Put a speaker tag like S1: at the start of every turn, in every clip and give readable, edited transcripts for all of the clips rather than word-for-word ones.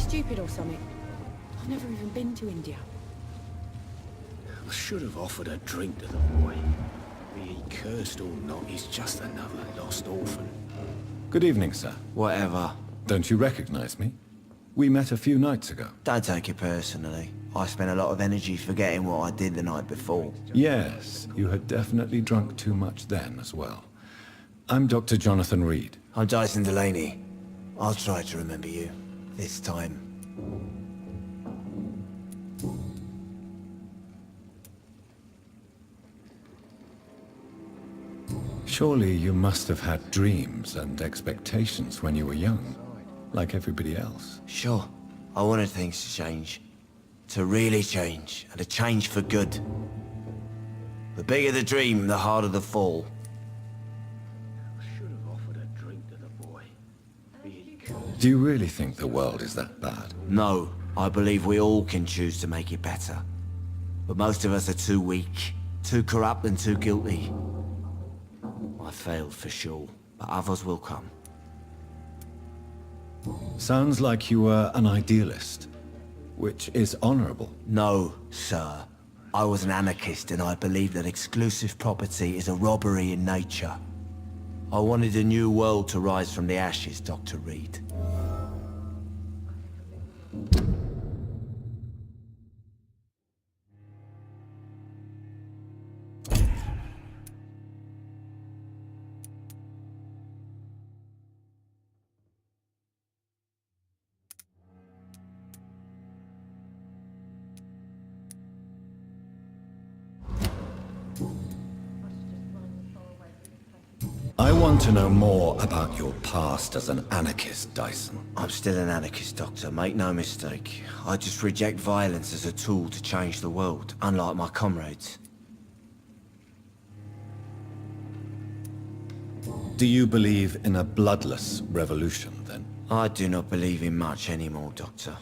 S1: stupid or something? I've never even been to India.
S2: I should have offered a drink to the boy. Be he cursed or not, he's just another lost orphan.
S3: Good evening, sir.
S4: Whatever.
S3: Don't you recognize me? We met a few nights ago.
S4: Don't take it personally. I spent a lot of energy forgetting what I did the night before.
S3: Yes, you had definitely drunk too much then as well. I'm Dr. Jonathan Reed.
S4: I'm Dyson Delaney. I'll try to remember you. This time.
S3: Surely you must have had dreams and expectations when you were young, like everybody else.
S4: Sure. I wanted things to change. To really change, and to change for good. The bigger the dream, the harder the fall.
S2: I should have offered a drink to the boy. Be he cursed.
S3: Do you really think the world is that bad?
S4: No, I believe we all can choose to make it better. But most of us are too weak, too corrupt and too guilty. I failed for sure, but others will come.
S3: Sounds like you were an idealist, which is honorable.
S4: No, sir. I was an anarchist and I believed that exclusive property is a robbery in nature. I wanted a new world to rise from the ashes, Dr. Reed.
S3: I want to know more about your past as an anarchist, Dyson.
S4: I'm still an anarchist, Doctor, make no mistake. I just reject violence as a tool to change the world, unlike my comrades.
S3: Do you believe in a bloodless revolution, then?
S4: I do not believe in much anymore, Doctor.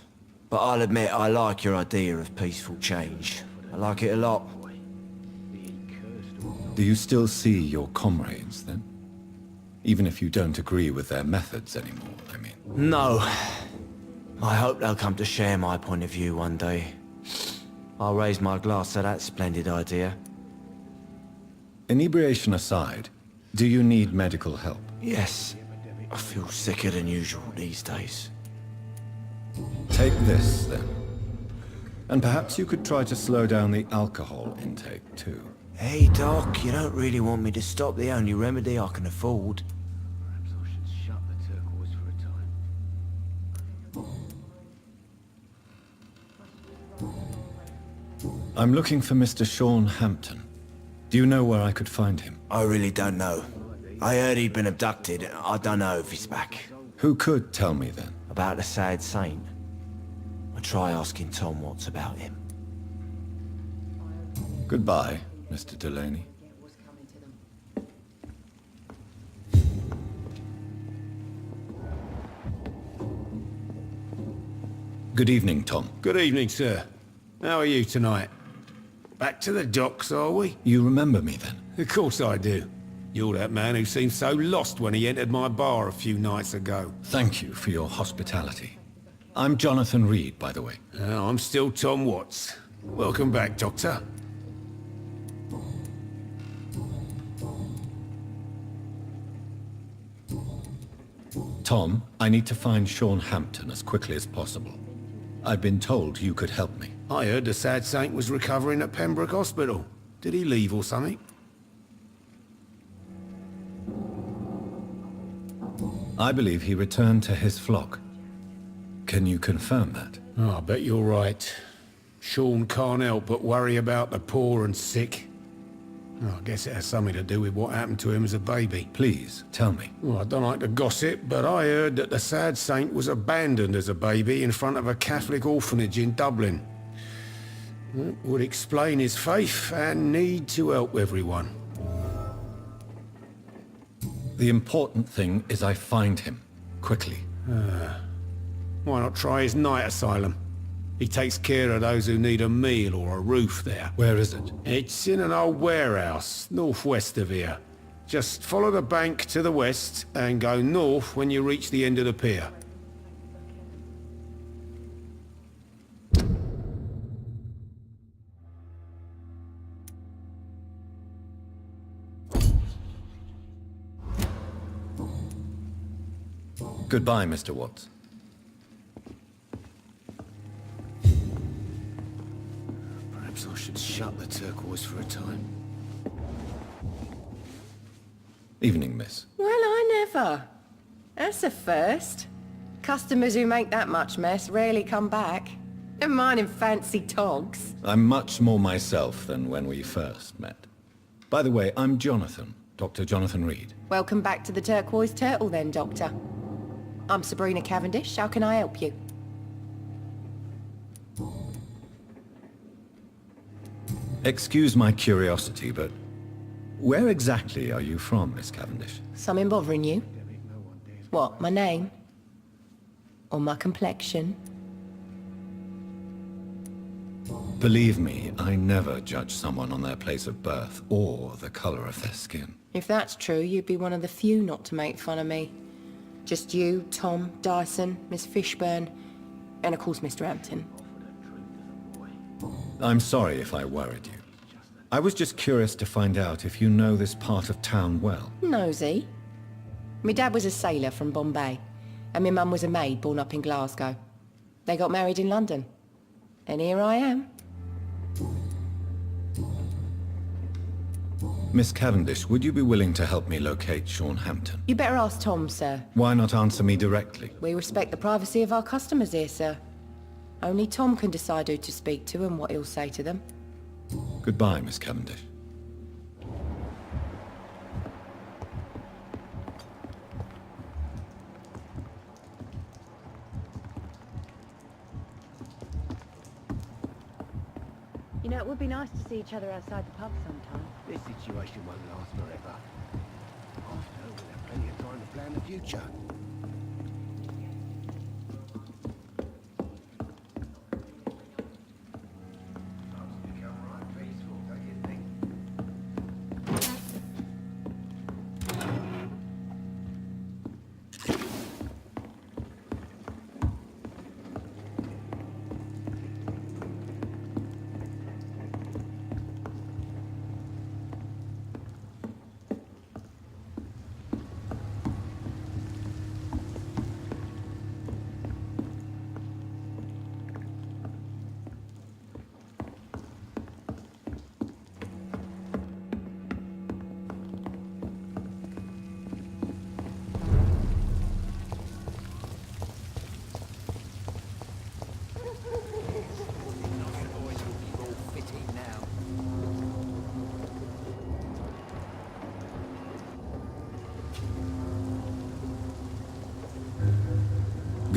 S4: But I'll admit I like your idea of peaceful change. I like it a lot.
S2: Be he cursed or not.
S3: Do you still see your comrades, then? Even if you don't agree with their methods anymore, I mean.
S4: No. I hope they'll come to share my point of view one day. I'll raise my glass to that splendid idea.
S3: Inebriation aside, do you need medical help?
S4: Yes. I feel sicker than usual these days.
S3: Take this, then. And perhaps you could try to slow down the alcohol intake, too.
S4: Hey, Doc, you don't really want me to stop the only remedy I can afford.
S2: Perhaps I should shut the turquoise for a time.
S3: I'm looking for Mr. Sean Hampton. Do you know where I could find him?
S4: I really don't know. I heard he'd been abducted. I don't know if he's back.
S3: Who could tell me, then?
S4: About the sad saint? I'll try asking Tom Watts about him.
S3: Goodbye, Mr. Delaney. Good evening, Tom.
S5: Good evening, sir. How are you tonight? Back to the docks, are we?
S3: You remember me, then?
S5: Of course I do. You're that man who seemed so lost when he entered my bar a few nights ago.
S3: Thank you for your hospitality. I'm Jonathan Reed, by the way.
S5: I'm still Tom Watts. Welcome back, Doctor.
S3: Tom, I need to find Sean Hampton as quickly as possible. I've been told you could help me.
S5: I heard the sad saint was recovering at Pembroke Hospital. Did he leave or something?
S3: I believe he returned to his flock. Can you confirm that?
S5: Oh, I bet you're right. Sean can't help but worry about the poor and sick. Oh, I guess it has something to do with what happened to him as a baby.
S3: Please, tell me.
S5: Well, I don't like to gossip, but I heard that the sad saint was abandoned as a baby in front of a Catholic orphanage in Dublin. That would explain his faith and need to help everyone.
S3: The important thing is I find him, quickly.
S5: Why not try his night asylum? He takes care of those who need a meal or a roof there.
S3: Where is it?
S5: It's in an old warehouse, northwest of here. Just follow the bank to the west and go north when you reach the end of the pier.
S3: Goodbye, Mr. Watts.
S2: Perhaps I should shut the turquoise for a time.
S3: Evening, miss.
S6: Well, I never. That's a first. Customers who make that much mess rarely come back. Never mind in fancy togs.
S3: I'm much more myself than when we first met. By the way, I'm Jonathan, Dr. Jonathan Reed.
S6: Welcome back to the Turquoise Turtle then, Doctor. I'm Sabrina Cavendish. How can I help you?
S3: Excuse my curiosity, but where exactly are you from, Miss Cavendish?
S6: Something bothering you? What, my name? Or my complexion?
S3: Believe me, I never judge someone on their place of birth or the color of their skin.
S6: If that's true, you'd be one of the few not to make fun of me. Just you, Tom, Dyson, Miss Fishburne, and of course Mr. Hampton.
S3: I'm sorry if I worried you. I was just curious to find out if you know this part of town well.
S6: Nosy. My dad was a sailor from Bombay, and my mum was a maid born up in Glasgow. They got married in London. And here I am.
S3: Miss Cavendish, would you be willing to help me locate Sean Hampton?
S6: You better ask Tom, sir.
S3: Why not answer me directly?
S6: We respect the privacy of our customers here, sir. Only Tom can decide who to speak to and what he'll say to them.
S3: Goodbye, Miss Cavendish.
S7: You know, it would be nice to see each other outside the pub sometime.
S2: This situation won't last forever. After, we'll have plenty of time to plan the future.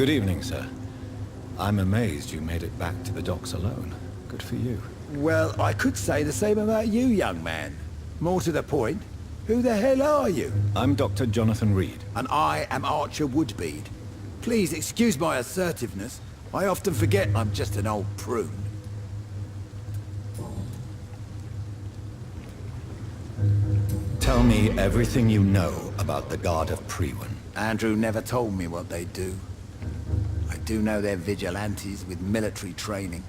S3: Good evening, sir. I'm amazed you made it back to the docks alone. Good for you.
S8: Well, I could say the same about you, young man. More to the point, who the hell are you?
S3: I'm Dr. Jonathan Reed.
S8: And I am Archer Woodbead. Please excuse my assertiveness. I often forget I'm just an old prune.
S3: Tell me everything you know about the Guard of Priwen.
S8: Andrew never told me what they do. I do know they're vigilantes with military training.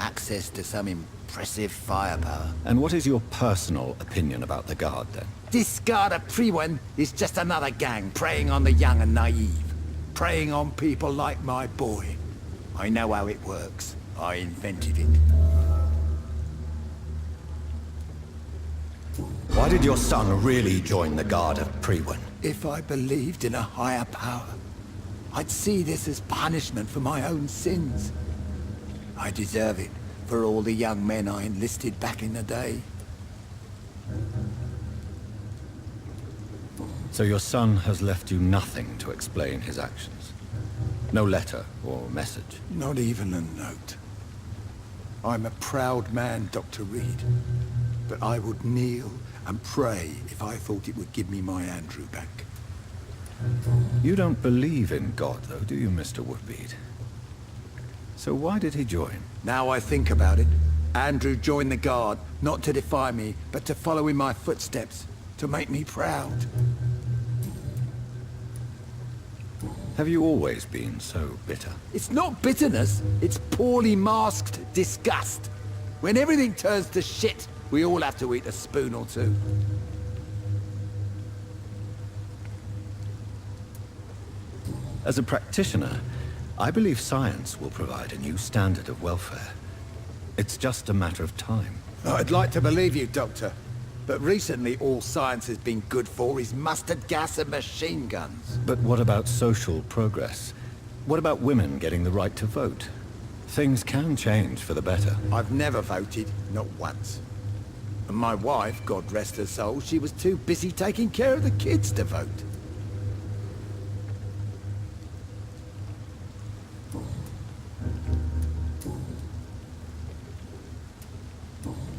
S8: Access to some impressive firepower.
S3: And what is your personal opinion about the Guard, then?
S8: This Guard of Priwen is just another gang preying on the young and naive. Preying on people like my boy. I know how it works. I invented it.
S3: Why did your son really join the Guard of Priwen?
S8: If I believed in a higher power, I'd see this as punishment for my own sins. I deserve it for all the young men I enlisted back in the day.
S3: So your son has left you nothing to explain his actions? No letter or message?
S8: Not even a note. I'm a proud man, Dr. Reed. But I would kneel and pray if I thought it would give me my Andrew back.
S3: You don't believe in God, though, do you, Mr. Woodbead? So why did he join?
S8: Now I think about it, Andrew joined the Guard, not to defy me, but to follow in my footsteps, to make me proud.
S3: Have you always been so bitter?
S8: It's not bitterness, it's poorly masked disgust. When everything turns to shit, we all have to eat a spoon or two.
S3: As a practitioner, I believe science will provide a new standard of welfare. It's just a matter of time.
S8: I'd like to believe you, Doctor. But recently all science has been good for is mustard gas and machine guns.
S3: But what about social progress? What about women getting the right to vote? Things can change for the better.
S8: I've never voted, not once. And my wife, God rest her soul, she was too busy taking care of the kids to vote.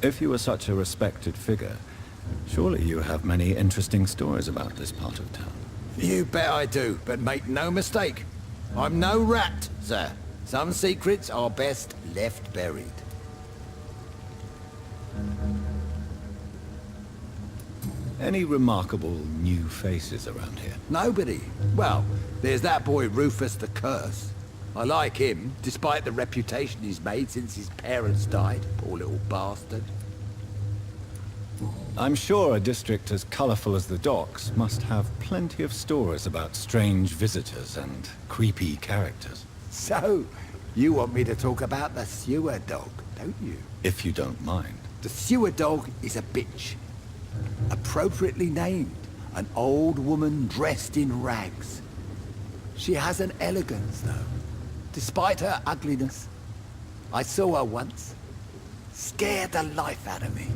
S3: If you were such a respected figure, surely you have many interesting stories about this part of town.
S8: You bet I do, but make no mistake. I'm no rat, sir. Some secrets are best left buried.
S3: Any remarkable new faces around here?
S8: Nobody. Well, there's that boy Rufus the Curse. I like him, despite the reputation he's made since his parents died. Poor little bastard.
S3: I'm sure a district as colorful as the docks must have plenty of stories about strange visitors and creepy characters.
S8: So, you want me to talk about the sewer dog, don't you?
S3: If you don't mind.
S8: The sewer dog is a bitch. Appropriately named. An old woman dressed in rags. She has an elegance, though. Despite her ugliness. I saw her once. Scared the life out of me.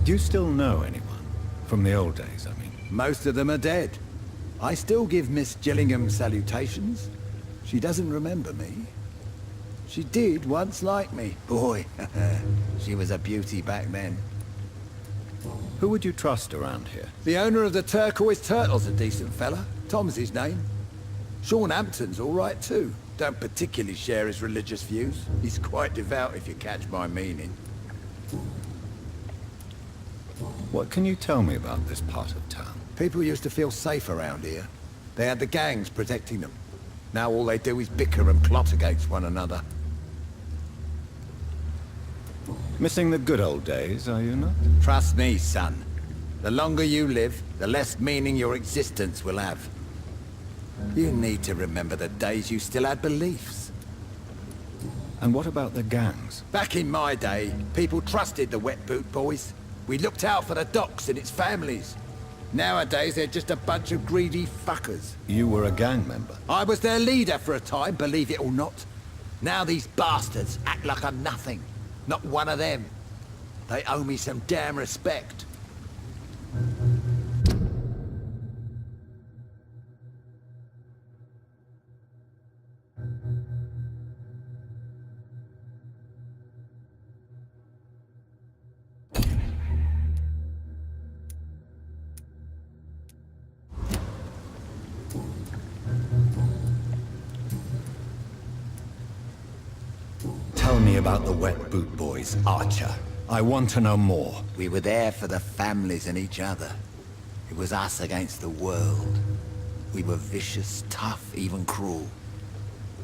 S3: Do you still know anyone? From the old days, I mean.
S8: Most of them are dead. I still give Miss Gillingham salutations. She doesn't remember me. She did once like me. Boy, she was a beauty back then.
S3: Who would you trust around here?
S8: The owner of the Turquoise Turtle's a decent fella. Tom's his name. Sean Hampton's all right too. Don't particularly share his religious views. He's quite devout if you catch my meaning.
S3: What can you tell me about this part of town?
S8: People used to feel safe around here. They had the gangs protecting them. Now all they do is bicker and plot against one another.
S3: Missing the good old days, are you not?
S8: Trust me, son. The longer you live, the less meaning your existence will have. You need to remember the days you still had beliefs.
S3: And what about the gangs?
S8: Back in my day, people trusted the wet boot boys. We looked out for the docks and its families. Nowadays, they're just a bunch of greedy fuckers.
S3: You were a gang member?
S8: I was their leader for a time, believe it or not. Now these bastards act like I'm nothing. Not one of them. They owe me some damn respect.
S3: Tell me about the wet boot boys, Archer. I want to know more.
S8: We were there for the families and each other. It was us against the world. We were vicious, tough, even cruel.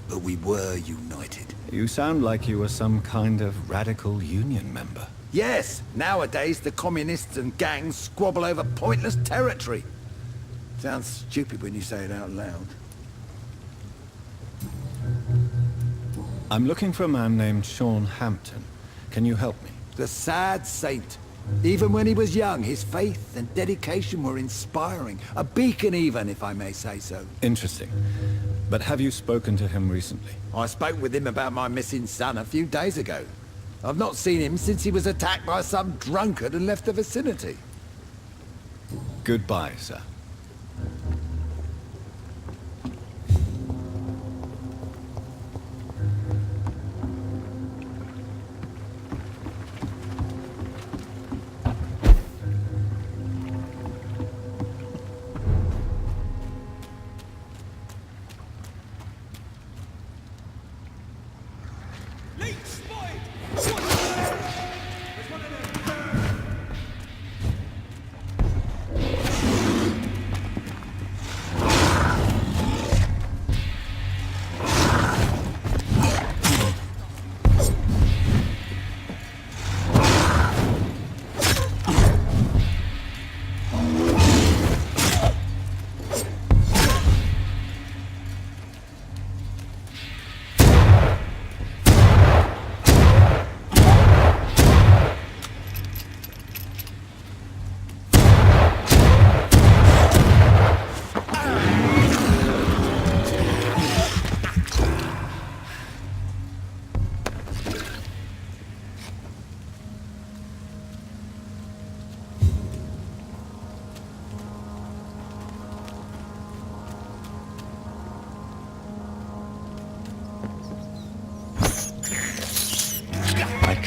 S8: But we were united.
S3: You sound like you were some kind of radical union member.
S8: Yes, nowadays the communists and gangs squabble over pointless territory. Sounds stupid when you say it out loud.
S3: I'm looking for a man named Sean Hampton. Can you help me?
S8: The sad saint. Even when he was young, his faith and dedication were inspiring. A beacon even, if I may say so.
S3: Interesting. But have you spoken to him recently?
S8: I spoke with him about my missing son a few days ago. I've not seen him since he was attacked by some drunkard and left the vicinity.
S3: Goodbye, sir.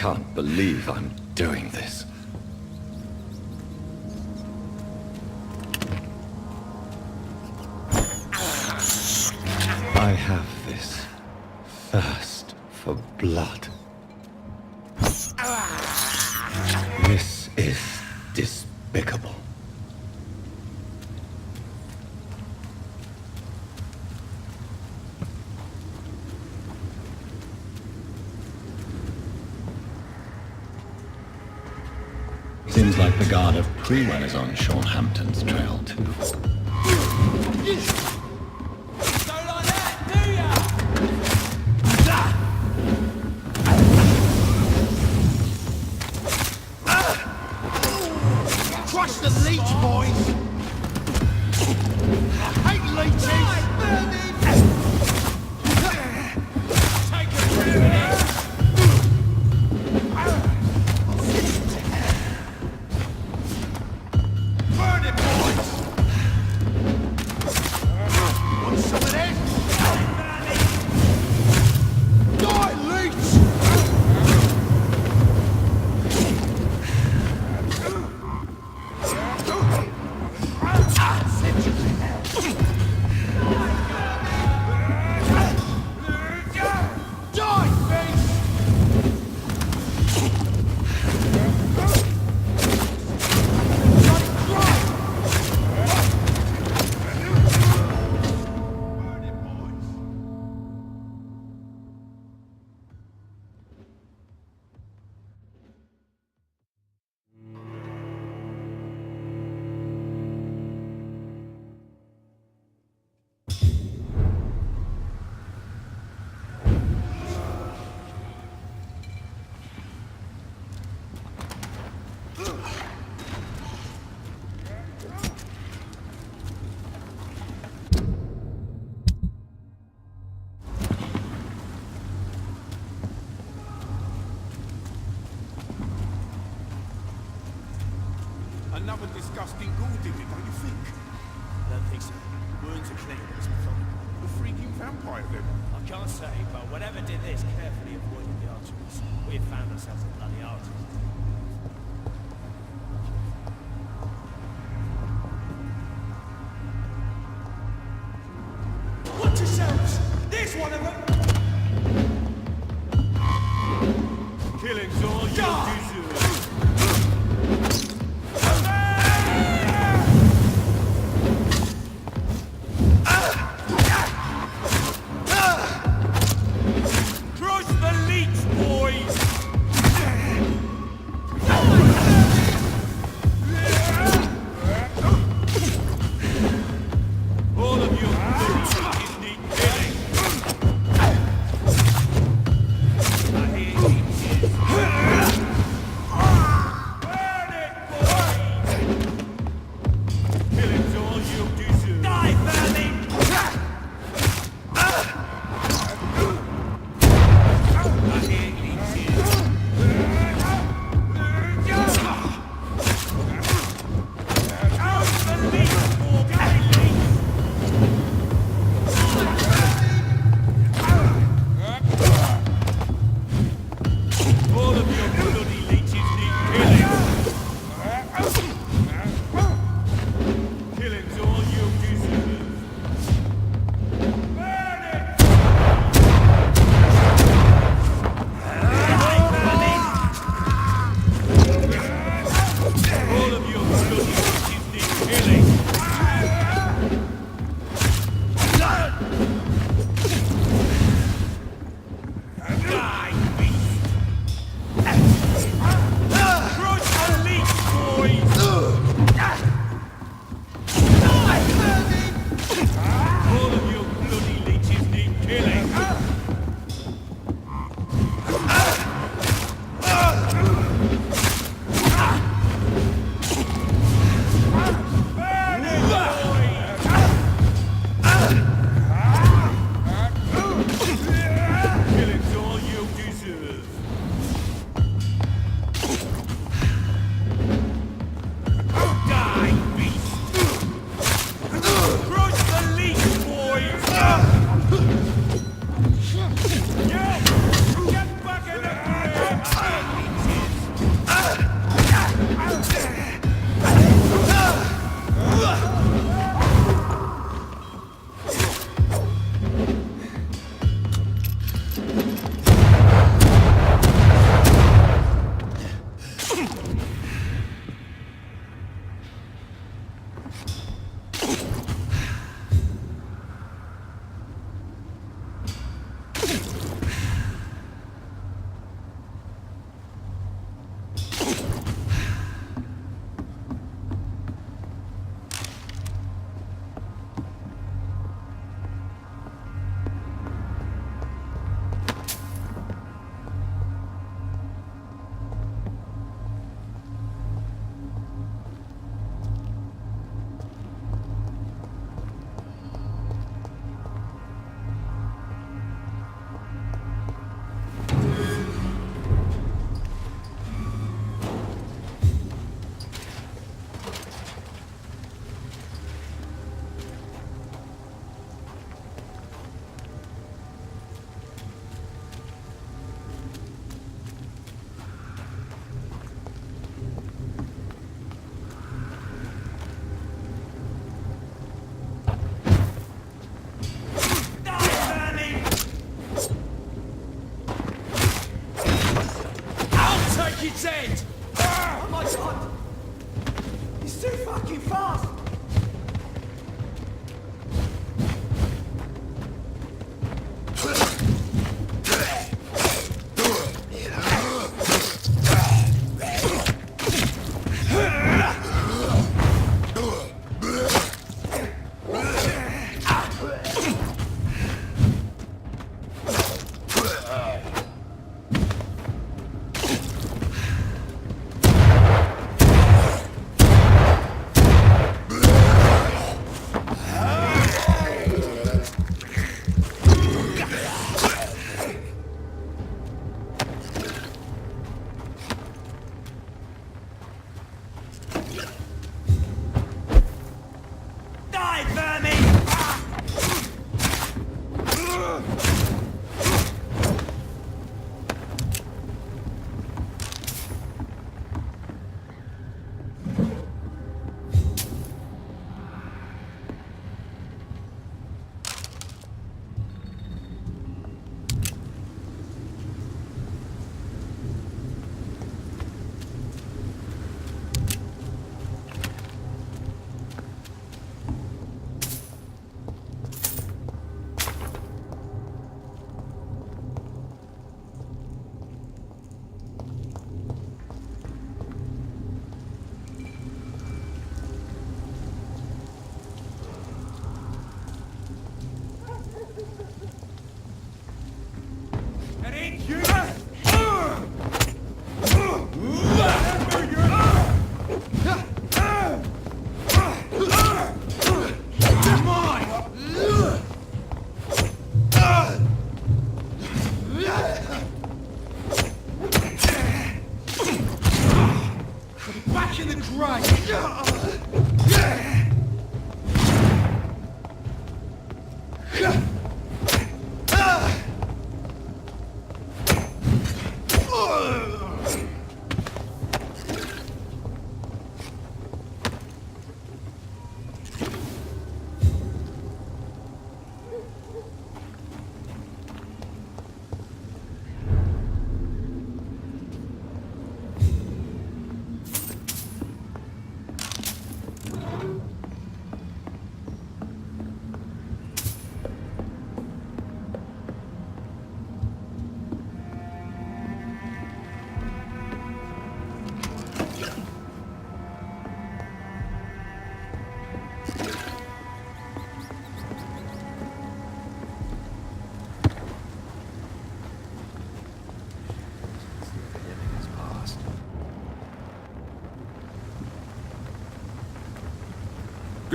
S3: can't believe I'm doing this. I have this thirst for blood. This is despicable. Seems like the guard of Prewen is on Sean Hampton's trail too.
S2: Crush the leech, boys! I hate leeches! Take a minute! Burn it, boys! Want some of this? Die, leech! Another disgusting ghoul did it, don't you think?
S9: I don't think so. Wounds are clean, it's methodical.
S2: A freaking vampire, then.
S9: I can't say, but whatever did this carefully avoided the arteries. We have found ourselves a bloody artery.
S2: Watch yourselves! There's one of them! Killing's all you deserve. Crush the leech, boys!
S9: Oh my god! He's too fucking fast!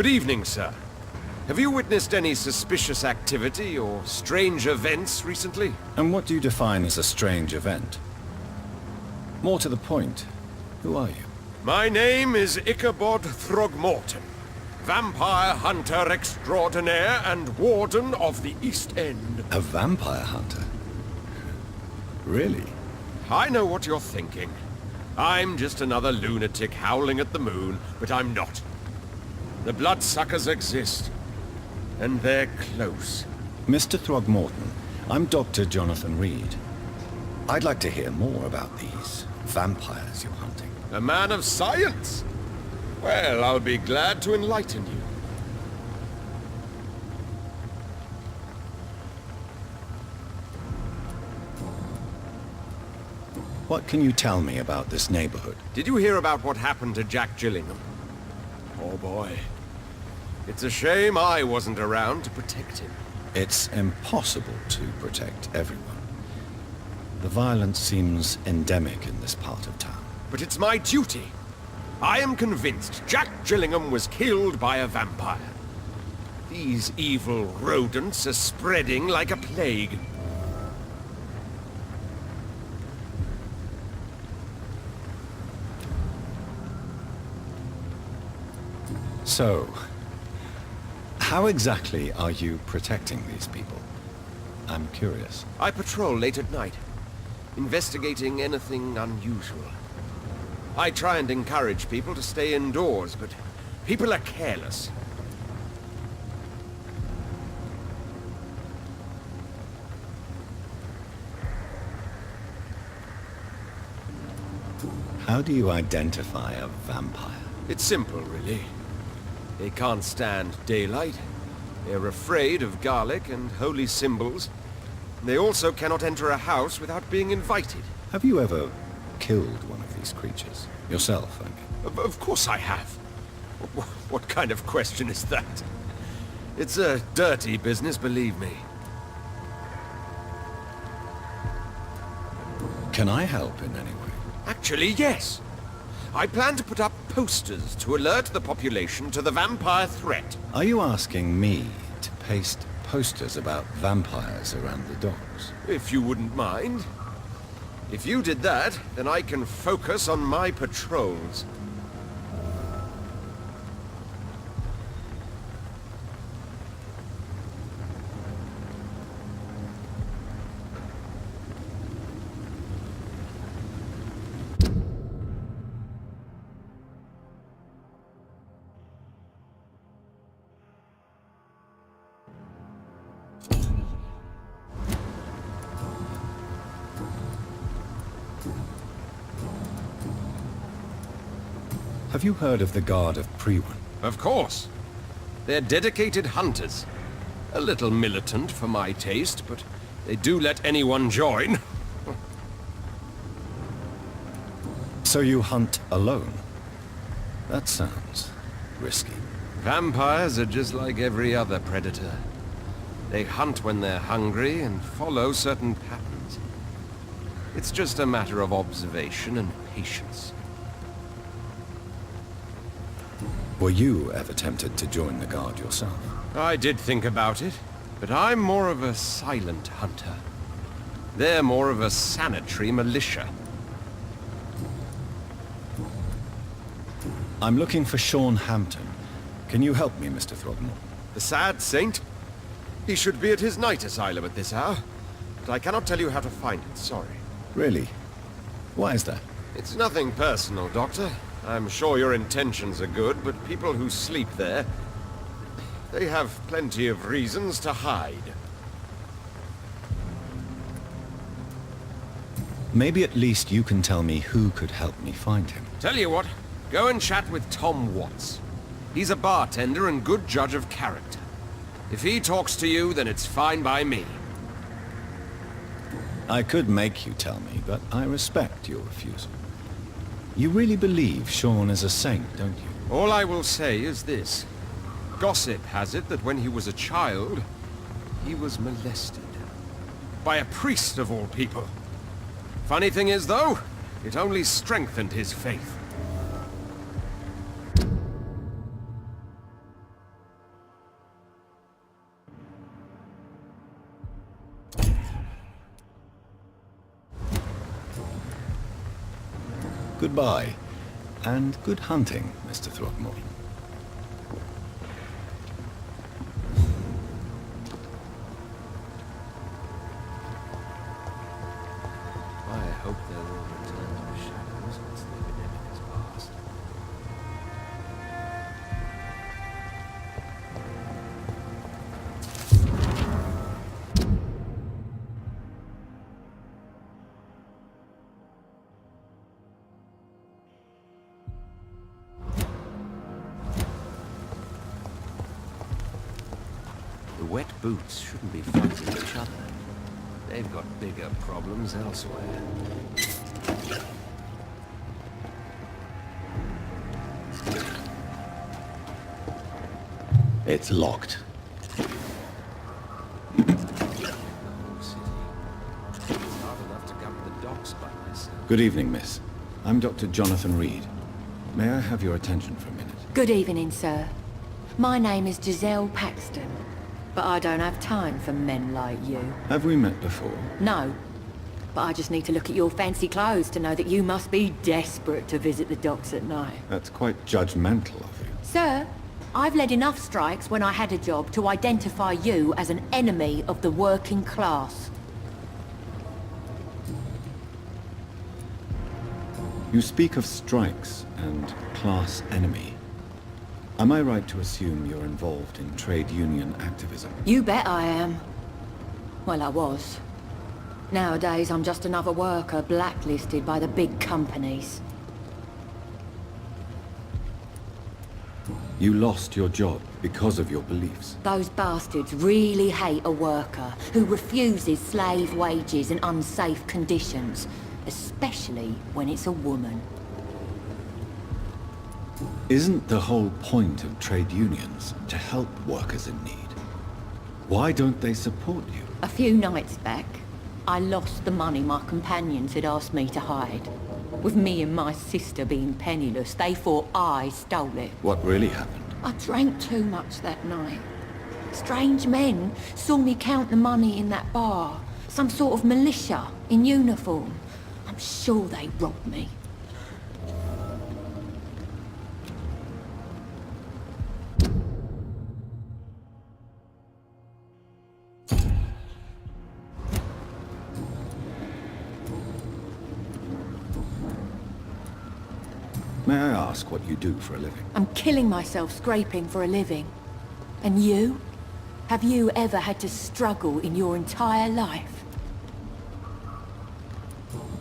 S10: Good evening, sir. Have you witnessed any suspicious activity or strange events recently?
S3: And what do you define as a strange event? More to the point, who are you?
S10: My name is Ichabod Throgmorton, vampire hunter extraordinaire and warden of the East End.
S3: A vampire hunter? Really?
S10: I know what you're thinking. I'm just another lunatic howling at the moon, but I'm not. The bloodsuckers exist, and they're close.
S3: Mr. Throgmorton, I'm Dr. Jonathan Reed. I'd like to hear more about these vampires you're hunting.
S10: A man of science? Well, I'll be glad to enlighten you.
S3: What can you tell me about this neighborhood?
S10: Did you hear about what happened to Jack Gillingham? Oh boy. It's a shame I wasn't around to protect him.
S3: It's impossible to protect everyone. The violence seems endemic in this part of town.
S10: But it's my duty. I am convinced Jack Gillingham was killed by a vampire. These evil rodents are spreading like a plague.
S3: So, how exactly are you protecting these people? I'm curious.
S10: I patrol late at night, investigating anything unusual. I try and encourage people to stay indoors, but people are careless.
S3: How do you identify a vampire?
S10: It's simple, really. They can't stand daylight. They're afraid of garlic and holy symbols. They also cannot enter a house without being invited.
S3: Have you ever killed one of these creatures? Yourself, I mean.
S10: Of course I have. What kind of question is that? It's a dirty business, believe me.
S3: Can I help in any way?
S10: Actually, yes. I plan to put up posters to alert the population to the vampire threat.
S3: Are you asking me to paste posters about vampires around the docks?
S10: If you wouldn't mind. If you did that, then I can focus on my patrols.
S3: Have you heard of the Guard of Priwen?
S10: Of course. They're dedicated hunters. A little militant for my taste, but they do let anyone join.
S3: So you hunt alone? That sounds risky.
S10: Vampires are just like every other predator. They hunt when they're hungry and follow certain patterns. It's just a matter of observation and patience.
S3: Were you ever tempted to join the Guard yourself?
S10: I did think about it, but I'm more of a silent hunter. They're more of a sanitary militia.
S3: I'm looking for Sean Hampton. Can you help me, Mr. Throgmorton?
S10: The sad saint? He should be at his night asylum at this hour, but I cannot tell you how to find it, sorry.
S3: Really? Why is that?
S10: It's nothing personal, Doctor. I'm sure your intentions are good, but people who sleep there, they have plenty of reasons to hide.
S3: Maybe at least you can tell me who could help me find him.
S10: Tell you what, go and chat with Tom Watts. He's a bartender and good judge of character. If he talks to you, then it's fine by me.
S3: I could make you tell me, but I respect your refusal. You really believe Sean is a saint, don't you?
S10: All I will say is this. Gossip has it that when he was a child, he was molested. By a priest of all people. Funny thing is, though, it only strengthened his faith.
S3: Goodbye, and good hunting, Mr. Throgmorton.
S10: I hope they'll all return to the shadows once the epidemic has passed. The wet boots shouldn't be fighting each other. They've got bigger problems elsewhere.
S3: It's locked. Good evening, miss. I'm Dr. Jonathan Reed. May I have your attention for a minute?
S1: Good evening, sir. My name is Giselle Paxton, but I don't have time for men like you.
S3: Have we met before?
S1: No, but I just need to look at your fancy clothes to know that you must be desperate to visit the docks at night.
S3: That's quite judgmental of you.
S1: Sir, I've led enough strikes when I had a job to identify you as an enemy of the working class.
S3: You speak of strikes and class enemy. Am I right to assume you're involved in trade union activism?
S1: You bet I am. Well, I was. Nowadays, I'm just another worker blacklisted by the big companies.
S3: You lost your job because of your beliefs.
S1: Those bastards really hate a worker who refuses slave wages and unsafe conditions, especially when it's a woman.
S3: Isn't the whole point of trade unions to help workers in need? Why don't they support you?
S1: A few nights back, I lost the money my companions had asked me to hide. With me and my sister being penniless, they thought I stole it.
S3: What really happened?
S1: I drank too much that night. Strange men saw me count the money in that bar. Some sort of militia in uniform. I'm sure they robbed me.
S3: May I ask what you do for a living?
S1: I'm killing myself scraping for a living. And you? Have you ever had to struggle in your entire life?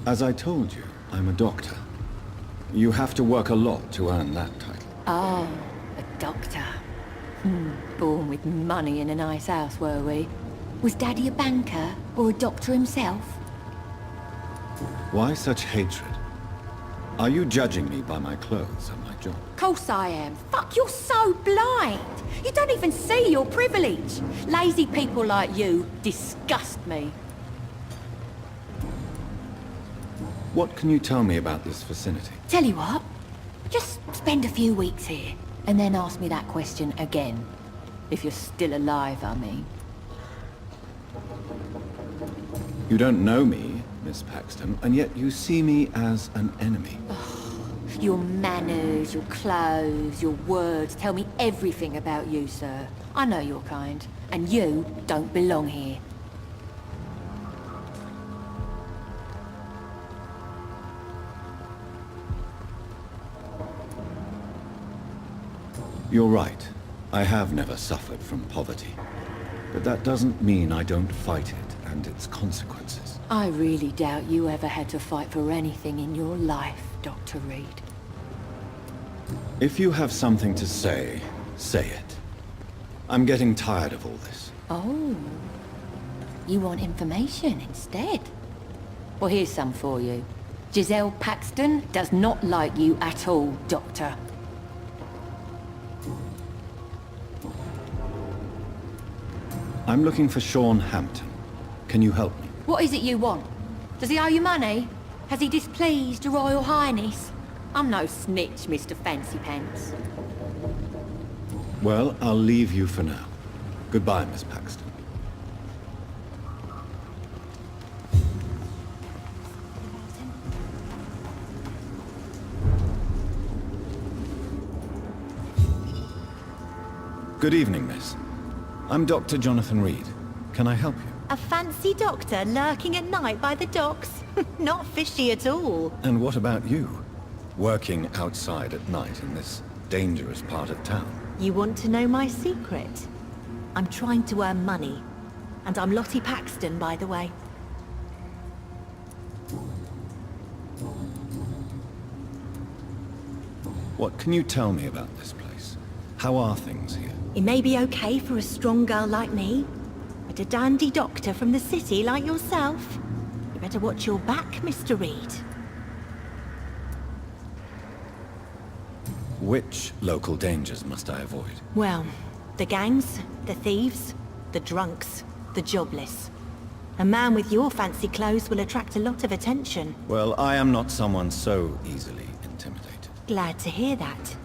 S3: As I told you, I'm a doctor. You have to work a lot to earn that title.
S1: Oh, a doctor. Born with money in a nice house, were we? Was Daddy a banker or a doctor himself?
S3: Why such hatred? Are you judging me by my clothes and my job?
S1: Course I am. Fuck, you're so blind. You don't even see your privilege. Lazy people like you disgust me.
S3: What can you tell me about this vicinity?
S1: Tell you what, just spend a few weeks here, and then ask me that question again. If you're still alive, I mean.
S3: You don't know me, Miss Paxton, and yet you see me as an enemy.
S1: Your manners, your clothes, your words tell me everything about you, sir. I know your kind, and you don't belong here.
S3: You're right. I have never suffered from poverty. But that doesn't mean I don't fight it and its consequences.
S1: I really doubt you ever had to fight for anything in your life, Dr. Reed.
S3: If you have something to say, say it. I'm getting tired of all this.
S1: Oh. You want information instead? Well, here's some for you. Giselle Paxton does not like you at all, Doctor.
S3: I'm looking for Sean Hampton. Can you help me?
S1: What is it you want? Does he owe you money? Has he displeased your Royal Highness? I'm no snitch, Mr. Fancy Pants.
S3: Well, I'll leave you for now. Goodbye, Miss Paxton. Good evening, miss. I'm Dr. Jonathan Reed. Can I help you?
S11: A fancy doctor lurking at night by the docks? Not fishy at all.
S3: And what about you? Working outside at night in this dangerous part of town?
S11: You want to know my secret? I'm trying to earn money. And I'm Lottie Paxton, by the way.
S3: What can you tell me about this place? How are things here?
S11: It may be okay for a strong girl like me, but a dandy doctor from the city like yourself, you better watch your back, Mr. Reed.
S3: Which local dangers must I avoid?
S11: Well, The gangs, the thieves, the drunks, the jobless. A man with your fancy clothes will attract a lot of attention.
S3: Well, I am not someone so easily intimidated.
S11: Glad to hear that.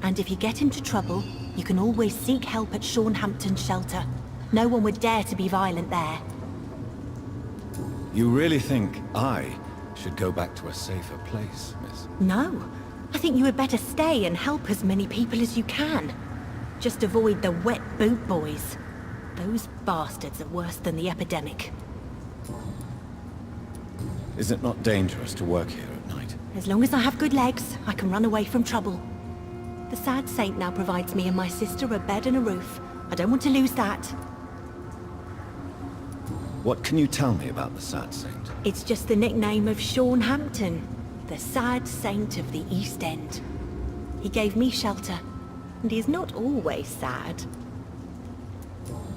S11: And if you get into trouble, you can always seek help at Hampton's shelter. No one would dare to be violent there.
S3: You really think I should go back to a safer place, miss?
S11: No. I think you had better stay and help as many people as you can. Just avoid the wet boot boys. Those bastards are worse than the epidemic.
S3: Is it not dangerous to work here at night?
S11: As long as I have good legs, I can run away from trouble. The Sad Saint now provides me and my sister a bed and a roof. I don't want to lose that.
S3: What can you tell me about the Sad Saint?
S11: It's just the nickname of Sean Hampton, the Sad Saint of the East End. He gave me shelter, and he is not always sad.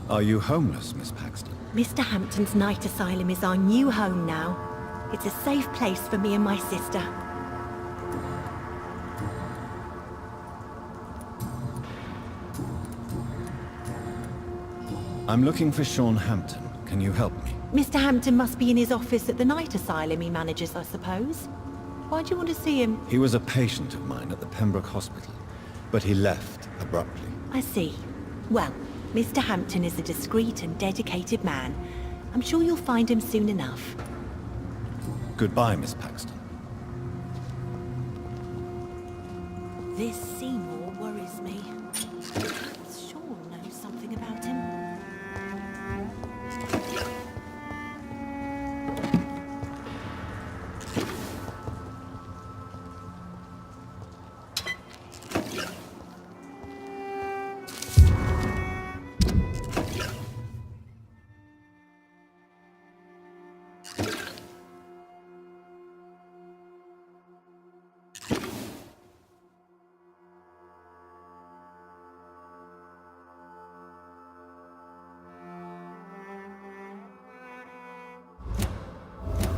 S3: Are you homeless, Miss Paxton?
S11: Mr. Hampton's night asylum is our new home now. It's a safe place for me and my sister.
S3: I'm looking for Sean Hampton. Can you help me?
S11: Mr. Hampton must be in his office at the night asylum he manages, I suppose. Why do you want to see him?
S3: He was a patient of mine at the Pembroke Hospital, but he left abruptly.
S11: I see. Well, Mr. Hampton is a discreet and dedicated man. I'm sure you'll find him soon enough.
S3: Goodbye, Miss Paxton.
S11: This Seymour worries me. Sean knows something about him.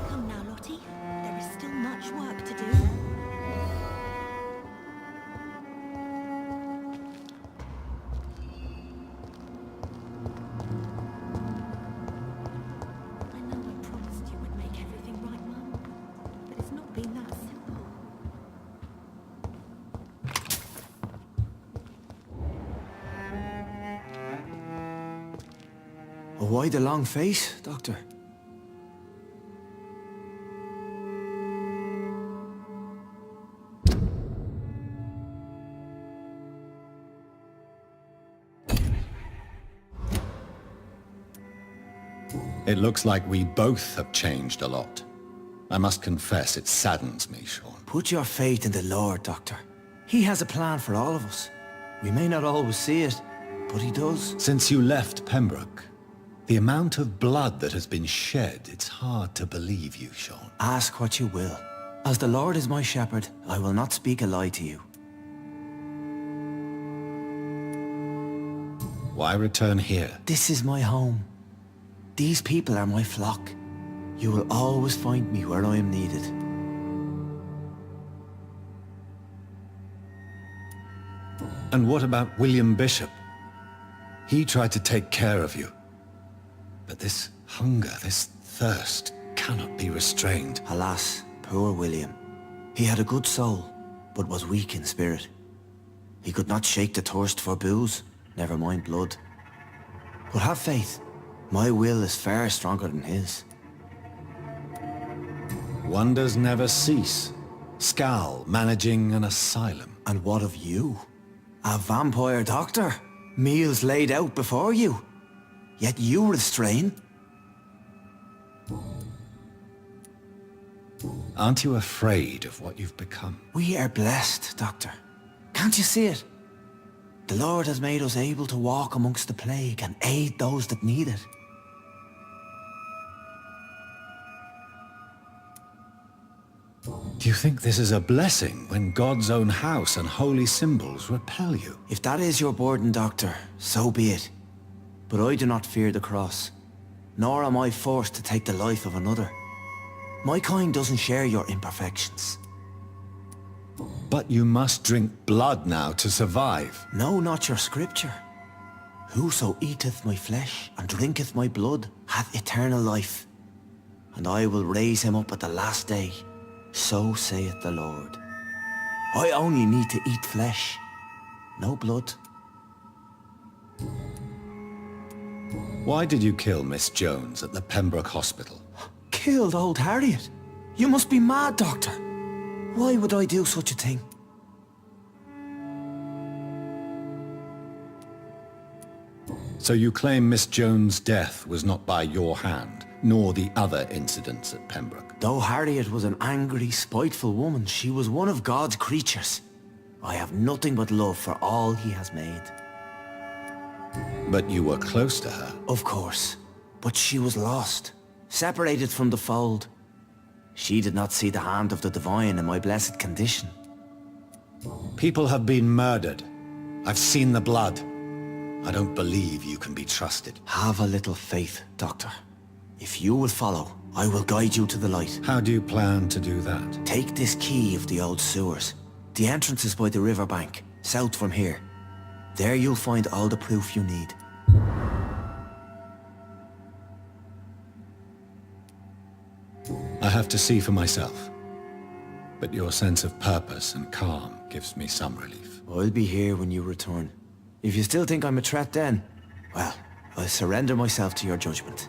S11: Come now, Lottie. There is still much work to do. I know I promised you would make everything right, Mum. But it's not been that simple.
S4: Why the long face, Doctor?
S3: It looks like we both have changed a lot. I must confess, it saddens me, Sean.
S4: Put your faith in the Lord, Doctor. He has a plan for all of us. We may not always see it, but he does.
S3: Since you left Pembroke, the amount of blood that has been shed, it's hard to believe you, Sean.
S4: Ask what you will. As the Lord is my shepherd, I will not speak a lie to you.
S3: Why return here?
S4: This is my home. These people are my flock. You will always find me where I am needed.
S3: And what about William Bishop? He tried to take care of you. But this hunger, this thirst, cannot be restrained.
S4: Alas, poor William. He had a good soul, but was weak in spirit. He could not shake the thirst for booze, never mind blood. But have faith. My will is far stronger than his.
S3: Wonders never cease. Scal managing an asylum.
S4: And what of you? A vampire doctor? Meals laid out before you? Yet you restrain?
S3: Aren't you afraid of what you've become?
S4: We are blessed, Doctor. Can't you see it? The Lord has made us able to walk amongst the plague and aid those that need it.
S3: Do you think this is a blessing when God's own house and holy symbols repel you?
S4: If that is your burden, Doctor, so be it. But I do not fear the cross, nor am I forced to take the life of another. My kind doesn't share your imperfections.
S3: But you must drink blood now to survive.
S4: No, not your scripture. Whoso eateth my flesh and drinketh my blood hath eternal life, and I will raise him up at the last day. So saith the Lord. I only need to eat flesh, no blood.
S3: Why did you kill Miss Jones at the Pembroke Hospital?
S4: Killed old Harriet? You must be mad, Doctor. Why would I do such a thing?
S3: So you claim Miss Jones' death was not by your hand, nor the other incidents at Pembroke?
S4: Though Harriet was an angry, spiteful woman, she was one of God's creatures. I have nothing but love for all he has made.
S3: But you were close to her.
S4: Of course. But she was lost, separated from the fold. She did not see the hand of the divine in my blessed condition.
S3: People have been murdered. I've seen the blood. I don't believe you can be trusted.
S4: Have a little faith, Doctor. If you will follow, I will guide you to the light.
S3: How do you plan to do that?
S4: Take this key of the old sewers. The entrance is by the riverbank, south from here. There you'll find all the proof you need.
S3: I have to see for myself. But your sense of purpose and calm gives me some relief.
S4: I'll be here when you return. If you still think I'm a threat then, well, I'll surrender myself to your judgment.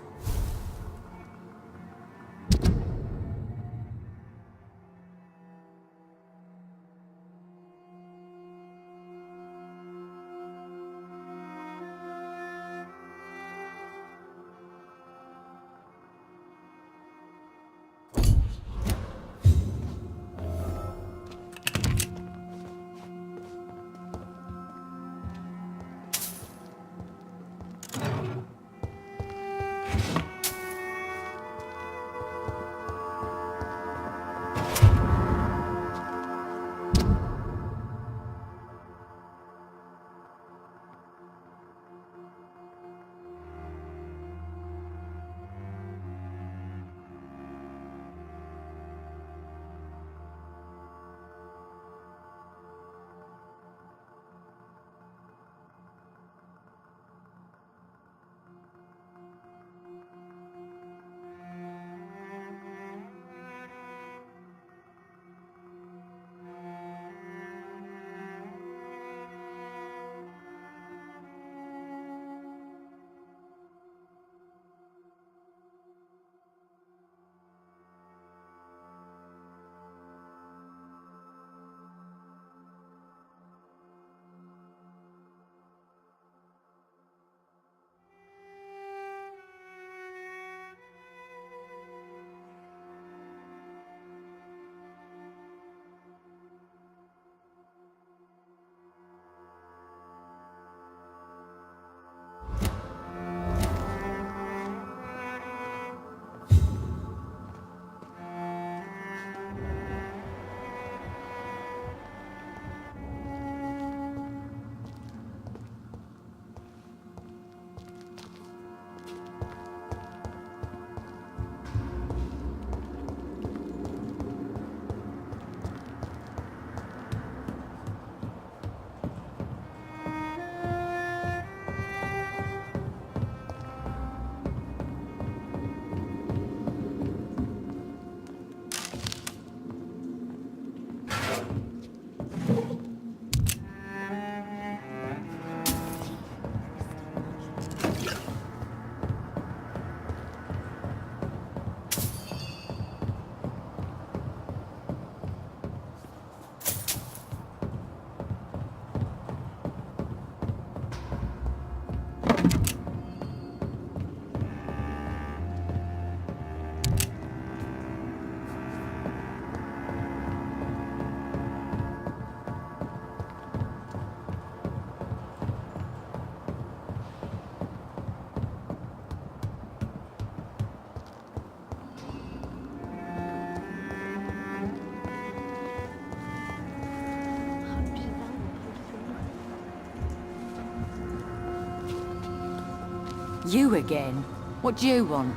S1: You again? What do you want?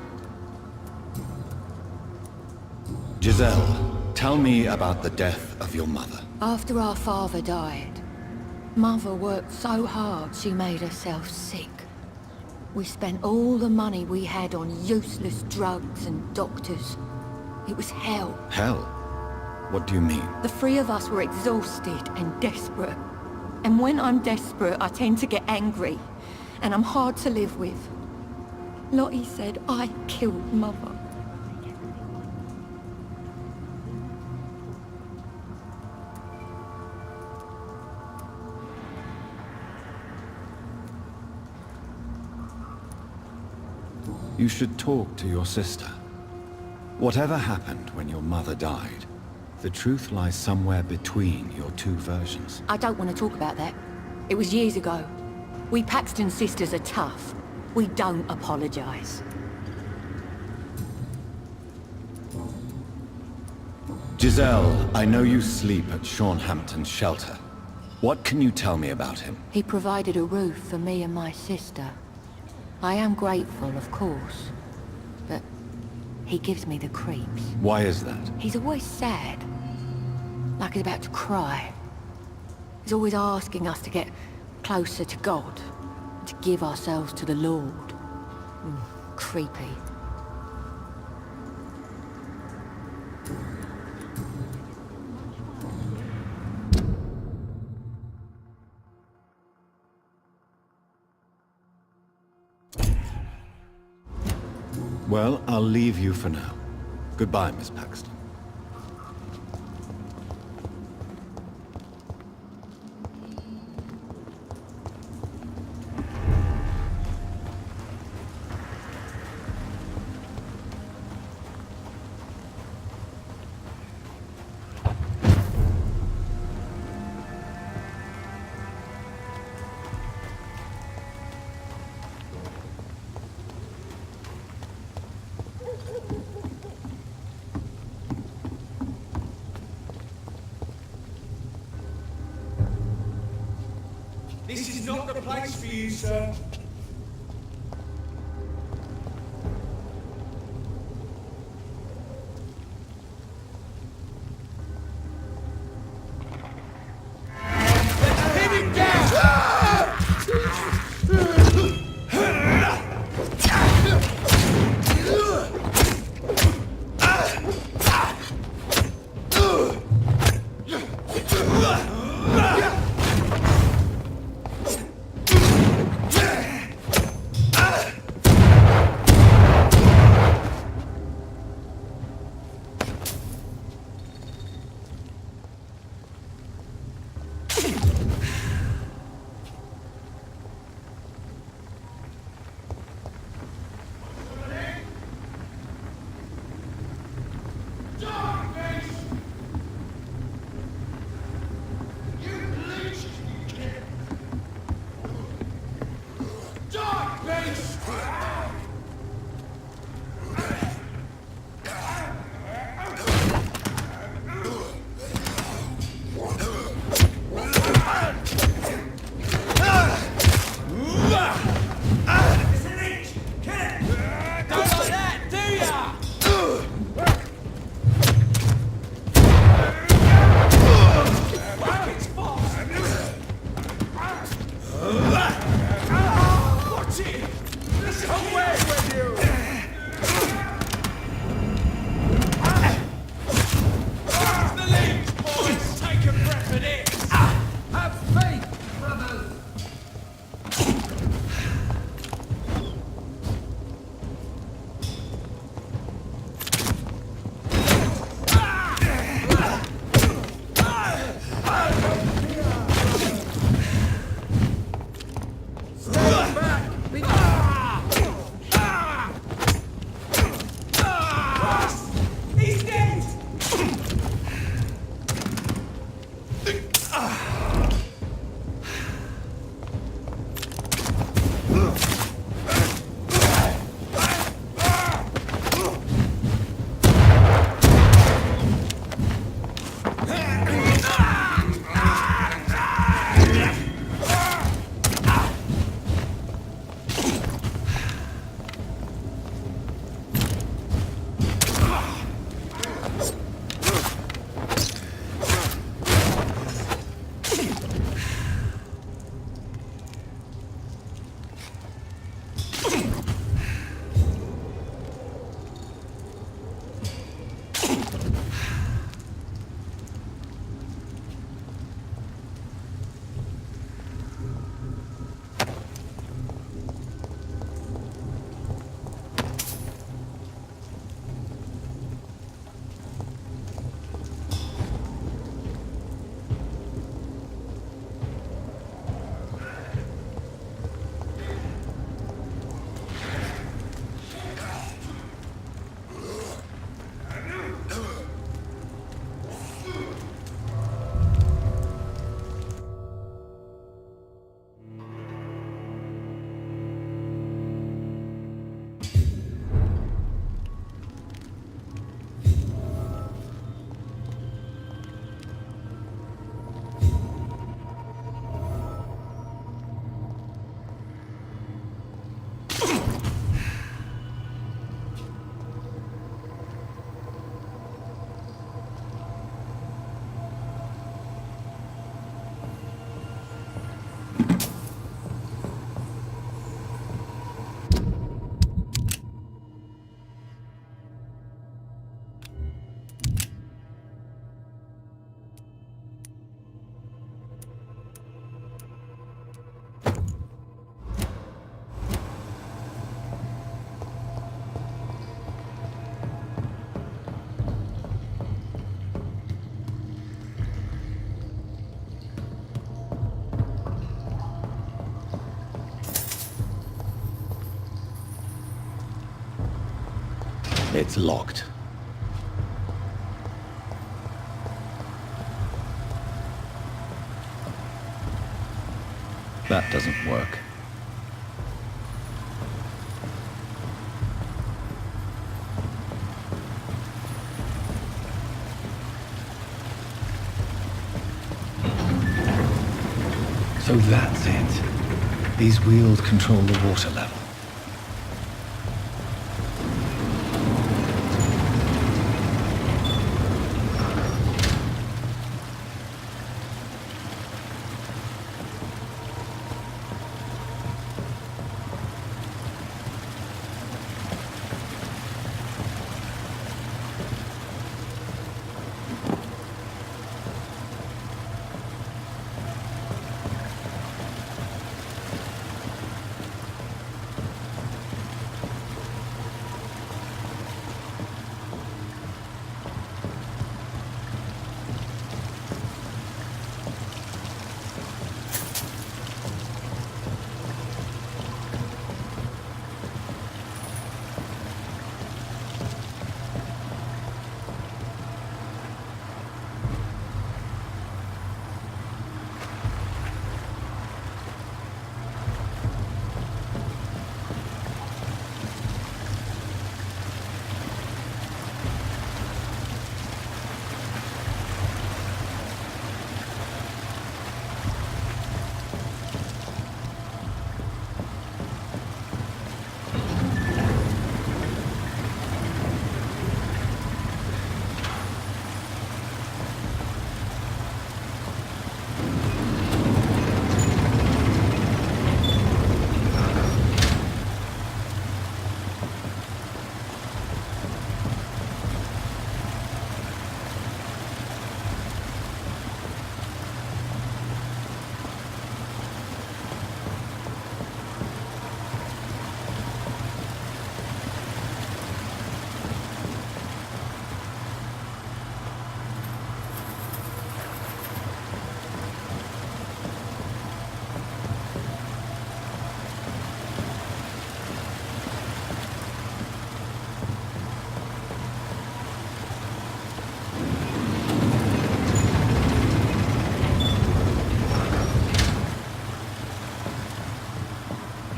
S3: Giselle, tell me about the death of your mother.
S1: After our father died, Mother worked so hard she made herself sick. We spent all the money we had on useless drugs and doctors. It was hell.
S3: Hell? What do you mean?
S1: The three of us were exhausted and desperate. And when I'm desperate, I tend to get angry. And I'm hard to live with. Lottie said I killed Mother.
S3: You should talk to your sister. Whatever happened when your mother died, the truth lies somewhere between your two versions.
S1: I don't want to talk about that. It was years ago. We Paxton sisters are tough. We don't apologize.
S3: Giselle, I know you sleep at Hampton's shelter. What can you tell me about him?
S1: He provided a roof for me and my sister. I am grateful, of course, but he gives me the creeps.
S3: Why is that?
S1: He's always sad, like he's about to cry. He's always asking us to get closer to God, to give ourselves to the Lord. Creepy.
S3: Well, I'll leave you for now. Goodbye, Miss Paxton.
S9: This is not the place for you, sir. Hit him
S3: It's locked. That doesn't work. So that's it. These wheels control the water level.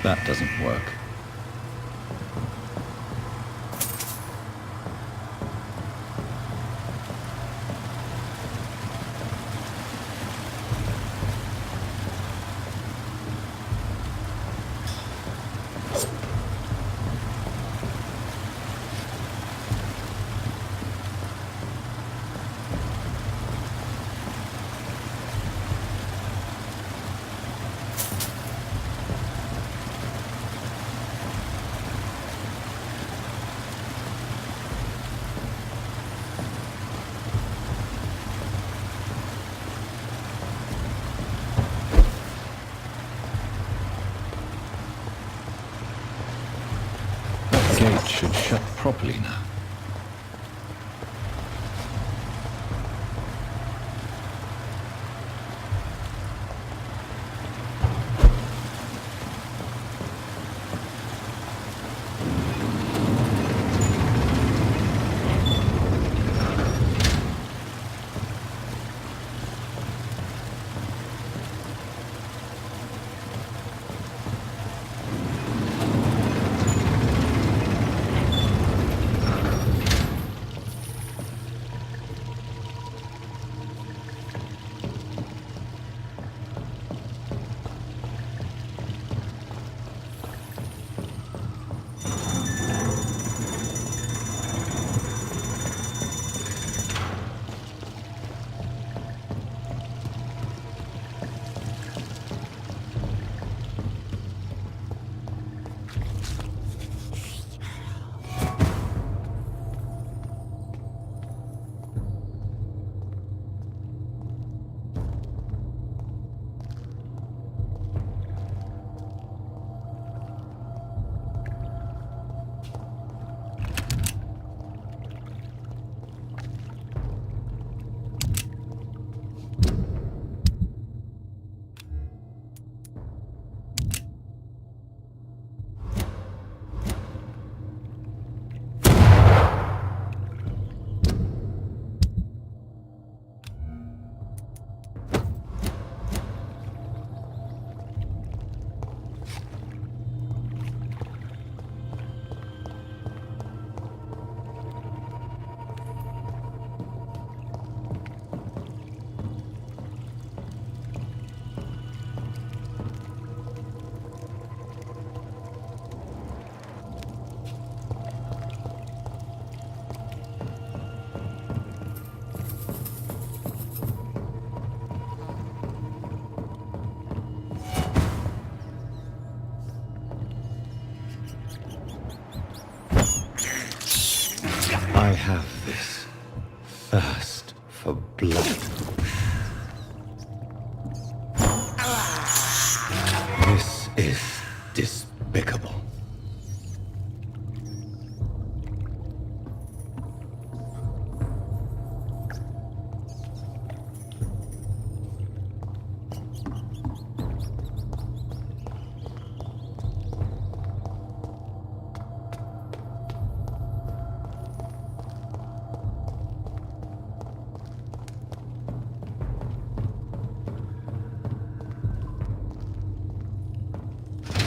S3: That doesn't work. Gate should shut properly now.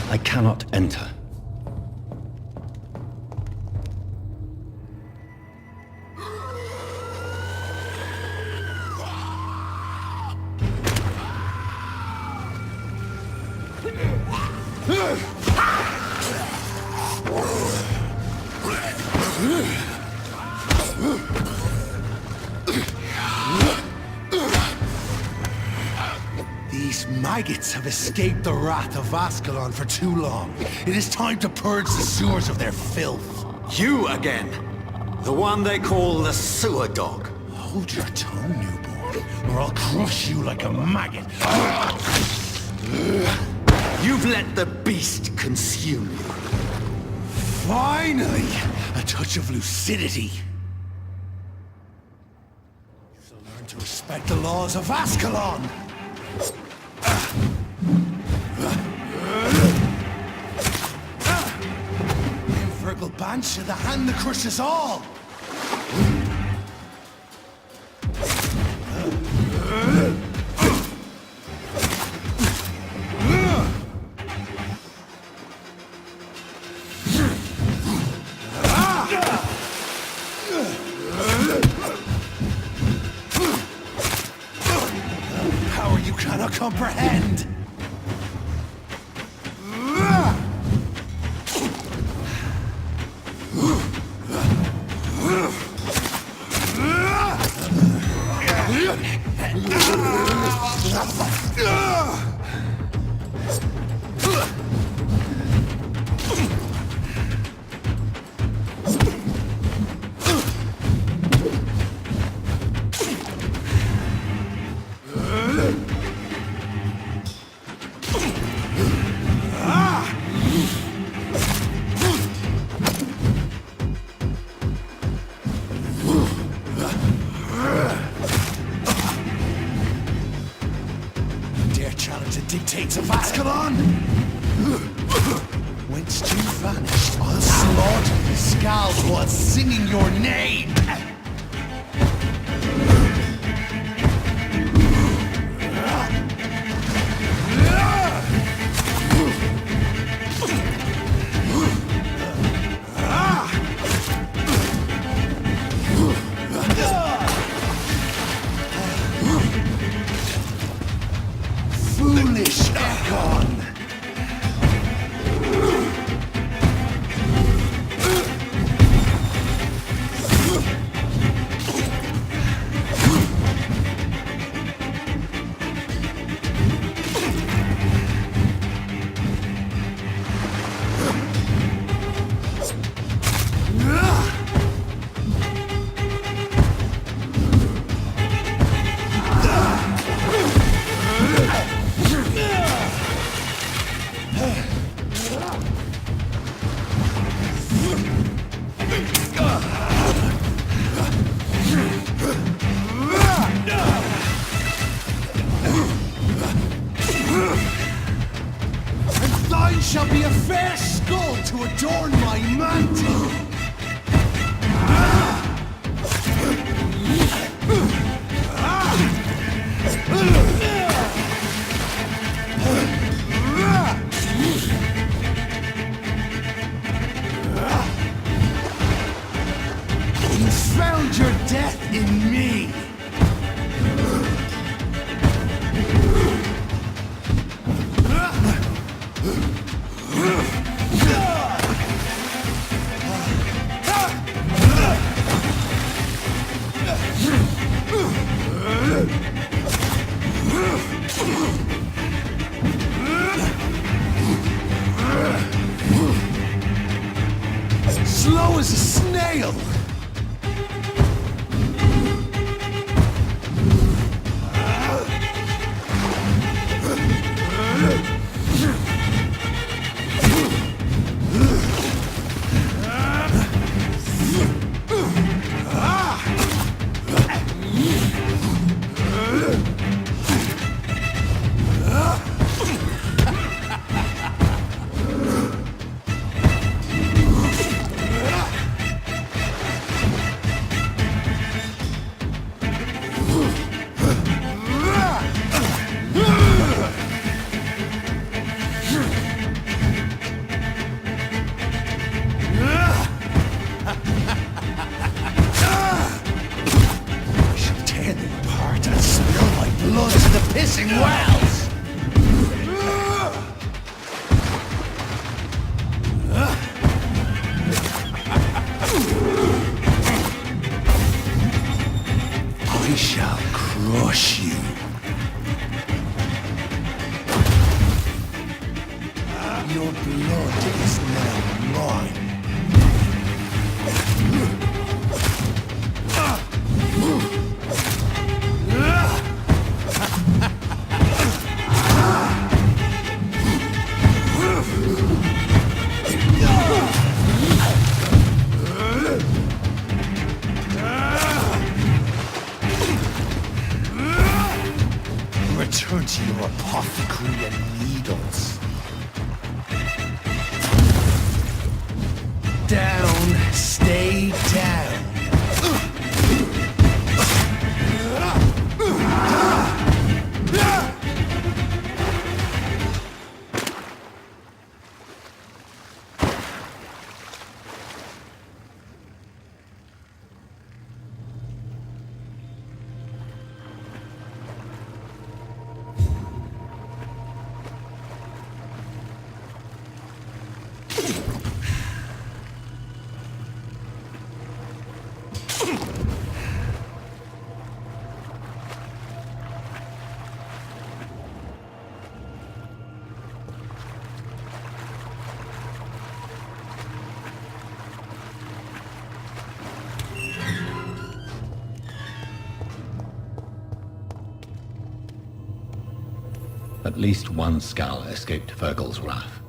S3: I cannot enter.
S12: These maggots have escaped the wrath of Ascalon for too long. It is time to purge the sewers of their filth.
S13: You again! The one they call the sewer dog.
S12: Hold your tongue, newborn, or I'll crush you like a maggot.
S13: You've let the beast consume you.
S12: Finally! A touch of lucidity. So learn to respect the laws of Ascalon! Virgil Banshee, the hand that crushes all! Power you cannot comprehend! Dictates of Ascalon! Whence you vanished, I'll slaughter the scalds while singing your name! Foolish Ekon! Thine shall be a fair skull to adorn my mantle! You found your death in me! Slow as a snail! crush you. Your blood is now mine. Return to your apothecary and needles. Down, stay down.
S3: At least one skull escaped Virgil's wrath.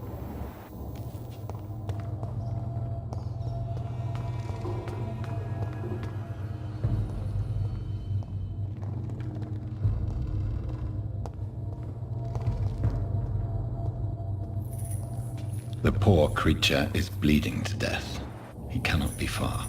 S3: The poor creature is bleeding to death. He cannot be far.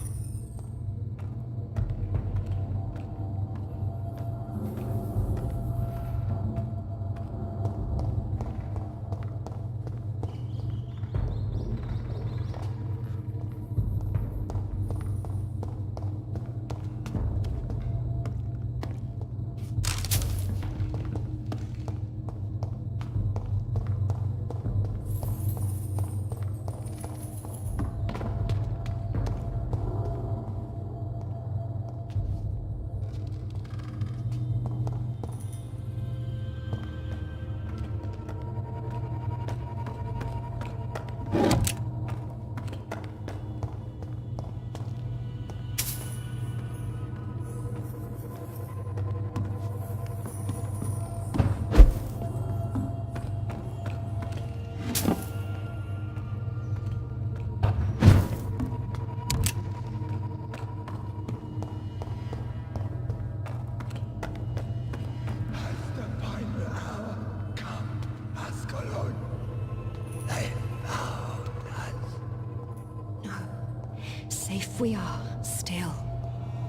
S14: Safe we are, still.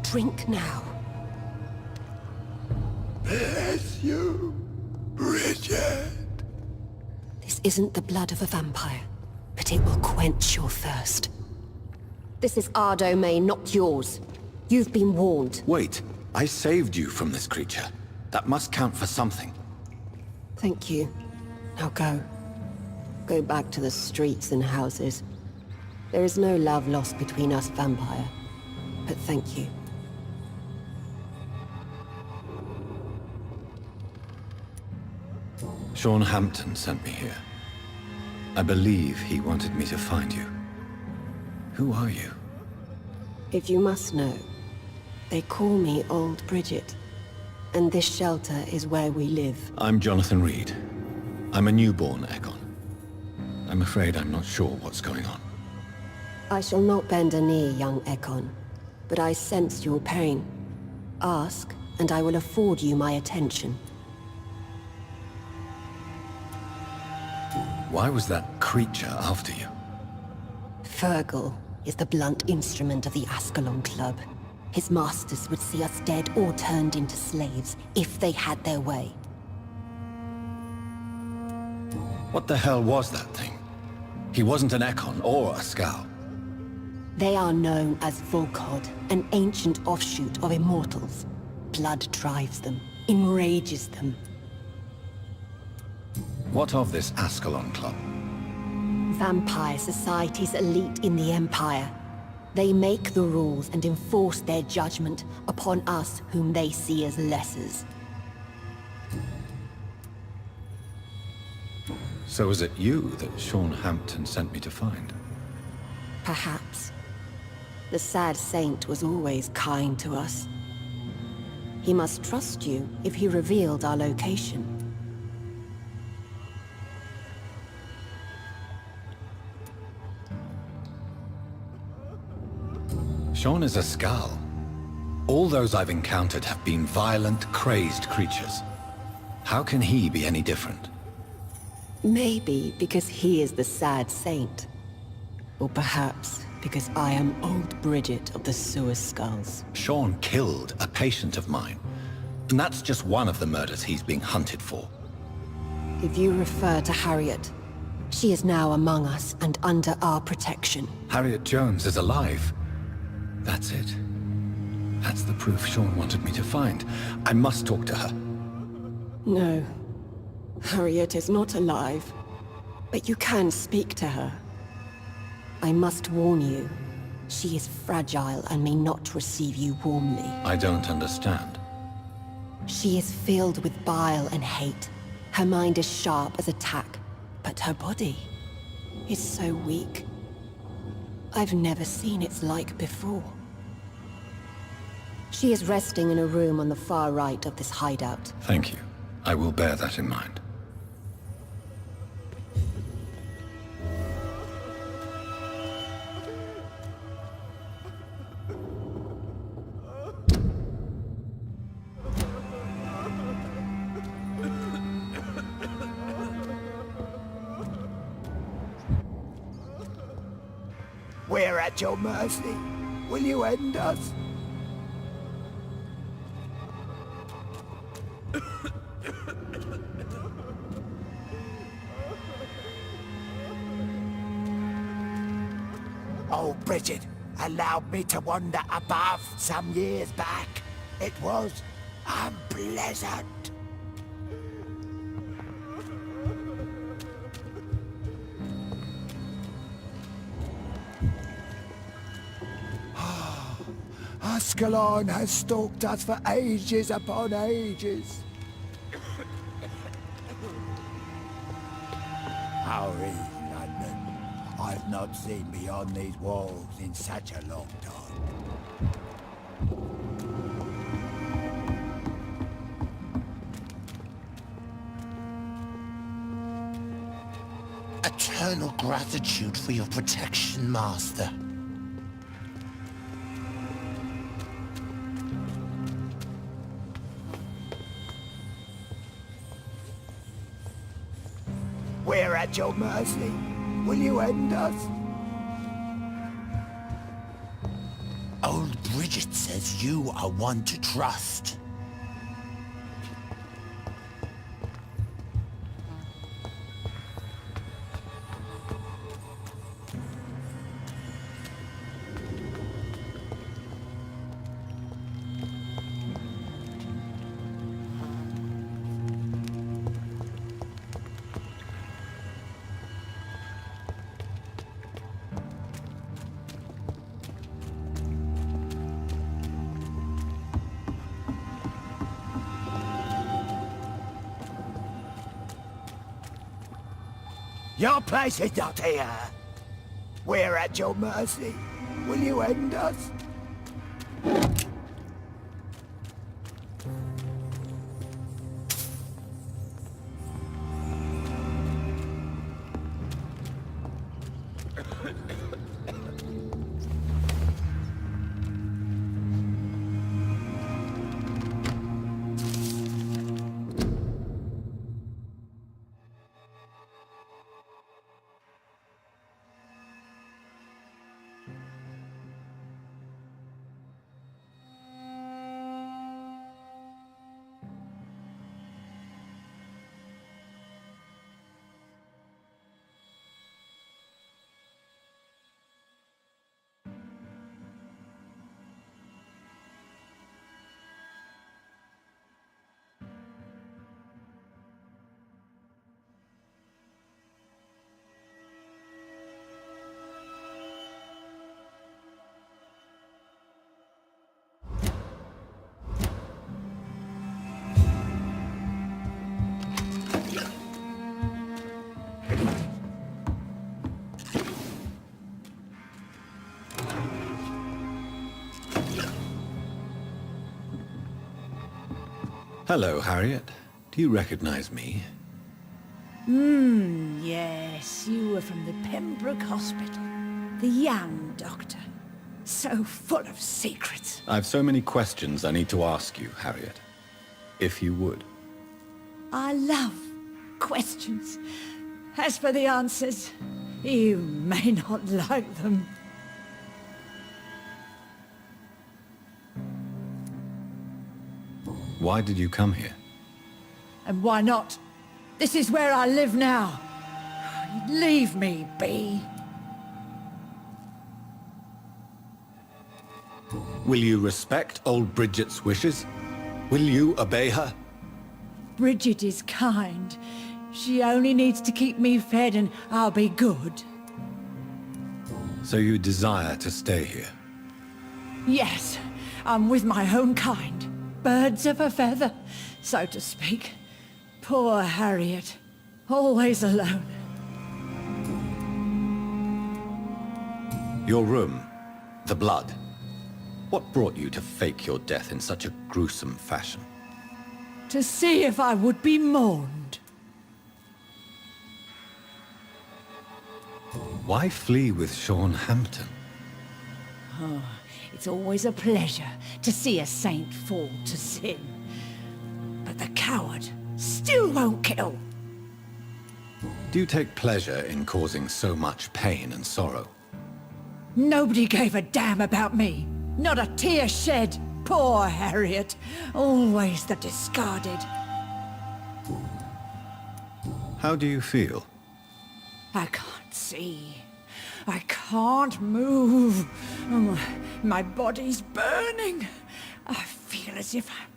S14: Drink now.
S12: Bless you, Bridget.
S14: This isn't the blood of a vampire, but it will quench your thirst. This is our domain, not yours. You've been warned.
S3: Wait, I saved you from this creature. That must count for something.
S14: Thank you. Now go. Go back to the streets and houses. There is no love lost between us, vampire. But thank you.
S3: Sean Hampton sent me here. I believe he wanted me to find you. Who are you?
S14: If you must know, they call me Old Bridget. And this shelter is where we live.
S3: I'm Jonathan Reed. I'm a newborn Ekon. I'm afraid I'm not sure what's going on.
S14: I shall not bend a knee, young Ekon. But I sense your pain. Ask, and I will afford you my attention.
S3: Why was that creature after you?
S14: Virgil is the blunt instrument of the Ascalon Club. His masters would see us dead or turned into slaves, if they had their way.
S3: What the hell was that thing? He wasn't an Ekon or a Scow.
S14: They are known as Volkod, an ancient offshoot of immortals. Blood drives them, enrages them.
S3: What of this Ascalon Club?
S14: Vampire society's elite in the Empire. They make the rules and enforce their judgment upon us whom they see as lessers.
S3: So was it you that Sean Hampton sent me to find?
S14: Perhaps. The sad saint was always kind to us. He must trust you if he revealed our location.
S3: Sean is a Skal. All those I've encountered have been violent, crazed creatures. How can he be any different?
S14: Maybe because he is the sad saint. Or perhaps because I am old Bridget of the Sewer Skulls.
S3: Sean killed a patient of mine. And that's just one of the murders he's being hunted for.
S14: If you refer to Harriet, she is now among us and under our protection.
S3: Harriet Jones is alive. That's it. That's the proof Sean wanted me to find. I must talk to her.
S14: No. Harriet is not alive. But you can speak to her. I must warn you. She is fragile and may not receive you warmly.
S3: I don't understand.
S14: She is filled with bile and hate. Her mind is sharp as a tack, but her body is so weak. I've never seen its like before. She is resting in a room on the far right of this hideout.
S3: Thank you. I will bear that in mind.
S8: We're at your mercy. Will you end us? Oh, Bridget allowed me to wander above some years back. It was unpleasant. Ascalon has stalked us for ages upon ages. How is London? I've not seen beyond these walls in such a long time.
S12: Eternal gratitude for your protection, Master.
S8: We're at your mercy. Will you end us?
S12: Old Bridget says you are one to trust.
S8: Your place is not here. We're at your mercy. Will you end us?
S3: Hello, Harriet. Do you recognize me?
S15: Yes, you were from the Pembroke Hospital. The young doctor. So full of secrets.
S3: I've so many questions I need to ask you, Harriet. If you would.
S15: I love questions. As for the answers, you may not like them.
S3: Why did you come here?
S15: And why not? This is where I live now. Leave me be.
S3: Will you respect old Bridget's wishes? Will you obey her?
S15: Bridget is kind. She only needs to keep me fed and I'll be good.
S3: So you desire to stay here?
S15: Yes, I'm with my own kind. Birds of a feather, so to speak. Poor Harriet. Always alone.
S3: Your room. The blood. What brought you to fake your death in such a gruesome fashion?
S15: To see if I would be mourned.
S3: Why flee with Sean Hampton?
S15: Oh, it's always a pleasure to see a saint fall to sin. But the coward still won't kill.
S3: Do you take pleasure in causing so much pain and sorrow?
S15: Nobody gave a damn about me. Not a tear shed. Poor Harriet. Always the discarded.
S3: How do you feel?
S15: I can't see. I can't move. My body's burning. I feel as if I'm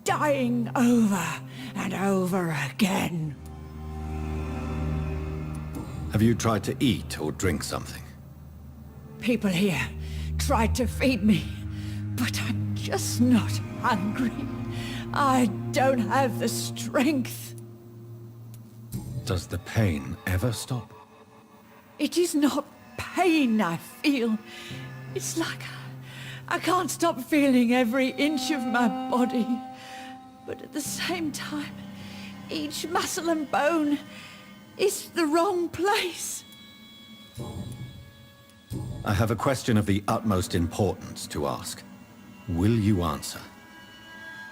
S15: dying over and over again.
S3: Have you tried to eat or drink something?
S15: People here tried to feed me, but I'm just not hungry. I don't have the strength.
S3: Does the pain ever stop?
S15: It is not pain I feel. It's like I can't stop feeling every inch of my body. But at the same time, each muscle and bone is the wrong place.
S3: I have a question of the utmost importance to ask. Will you answer?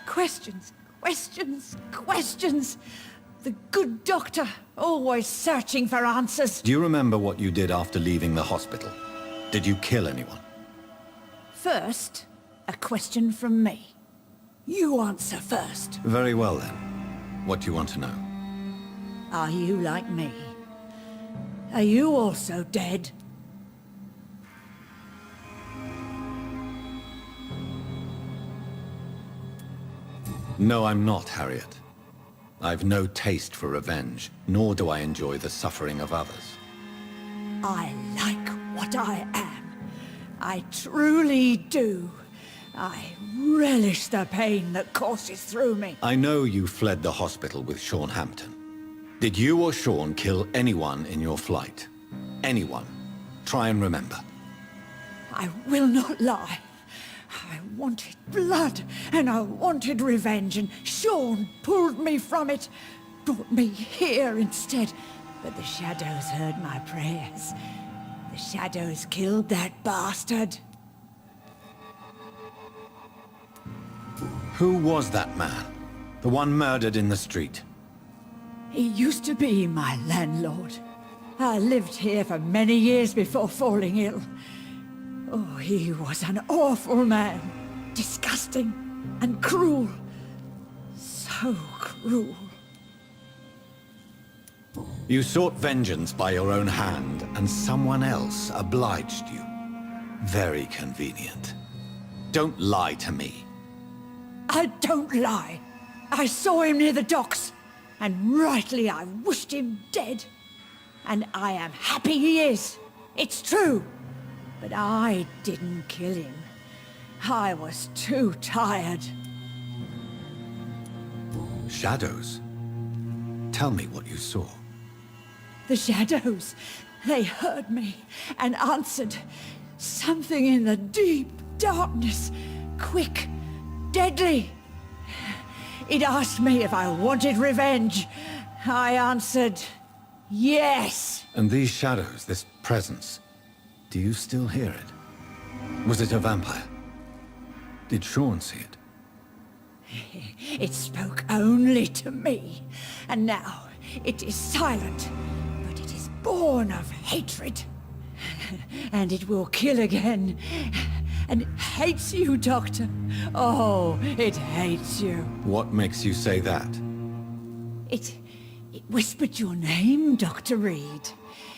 S15: Questions, questions, questions. The good doctor, always searching for answers.
S3: Do you remember what you did after leaving the hospital? Did you kill anyone?
S15: First, a question from me. You answer first.
S3: Very well then. What do you want to know?
S15: Are you like me? Are you also dead?
S3: No, I'm not, Harriet. I've no taste for revenge, nor do I enjoy the suffering of others.
S15: I like what I am. I truly do. I relish the pain that courses through me.
S3: I know you fled the hospital with Sean Hampton. Did you or Sean kill anyone in your flight? Anyone? Try and remember.
S15: I will not lie. I wanted blood, and I wanted revenge, and Sean pulled me from it, brought me here instead. But the shadows heard my prayers. The shadows killed that bastard.
S3: Who was that man? The one murdered in the street?
S15: He used to be my landlord. I lived here for many years before falling ill. Oh, he was an awful man. Disgusting and cruel. So cruel.
S3: You sought vengeance by your own hand, and someone else obliged you. Very convenient. Don't lie to me.
S15: I don't lie. I saw him near the docks, and rightly I wished him dead. And I am happy he is. It's true. But I didn't kill him. I was too tired.
S3: Shadows? Tell me what you saw.
S15: The shadows, they heard me and answered. Something in the deep darkness, quick, deadly. It asked me if I wanted revenge. I answered, yes.
S3: And these shadows, this presence, do you still hear it? Was it a vampire? Did Sean see it?
S15: It spoke only to me, and now it is silent, but it is born of hatred. And it will kill again. And it hates you, Doctor. Oh, it hates you.
S3: What makes you say that?
S15: It whispered your name, Dr. Reed.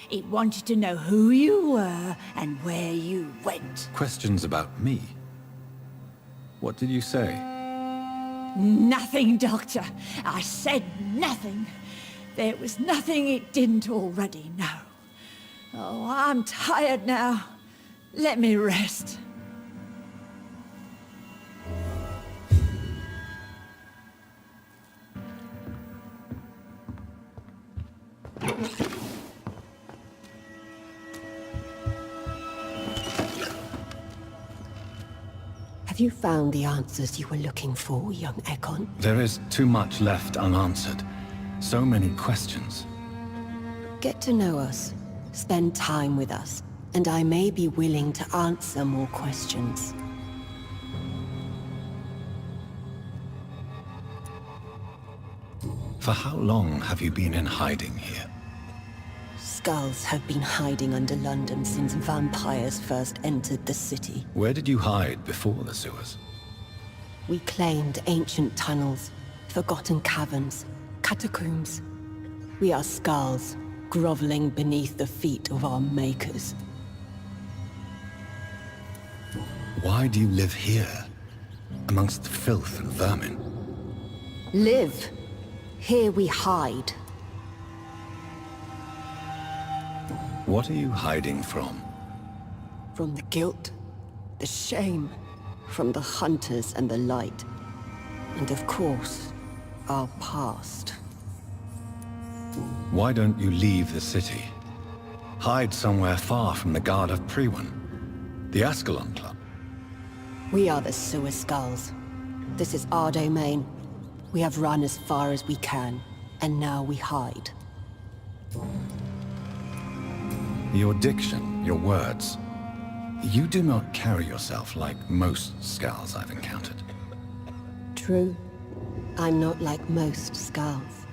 S15: It wanted to know who you were and where you went.
S3: Questions about me? What did you say?
S15: Nothing, Doctor. I said nothing. There was nothing it didn't already know. Oh, I'm tired now. Let me rest.
S14: Have you found the answers you were looking for, young Ekon?
S3: There is too much left unanswered. So many questions.
S14: Get to know us, spend time with us, and I may be willing to answer more questions.
S3: For how long have you been in hiding here?
S14: Skulls have been hiding under London since vampires first entered the city.
S3: Where did you hide before the sewers?
S14: We claimed ancient tunnels, forgotten caverns, catacombs. We are skulls, groveling beneath the feet of our makers.
S3: Why do you live here, amongst the filth and vermin?
S14: Live. Here we hide.
S3: What are you hiding from?
S14: From the guilt, the shame, from the hunters and the light. And of course, our past.
S3: Why don't you leave the city? Hide somewhere far from the Guard of Priwen, the Ascalon Club.
S14: We are the sewer skulls. This is our domain. We have run as far as we can, and now we hide.
S3: Your diction, your words. You do not carry yourself like most skulls I've encountered.
S14: True. I'm not like most skulls.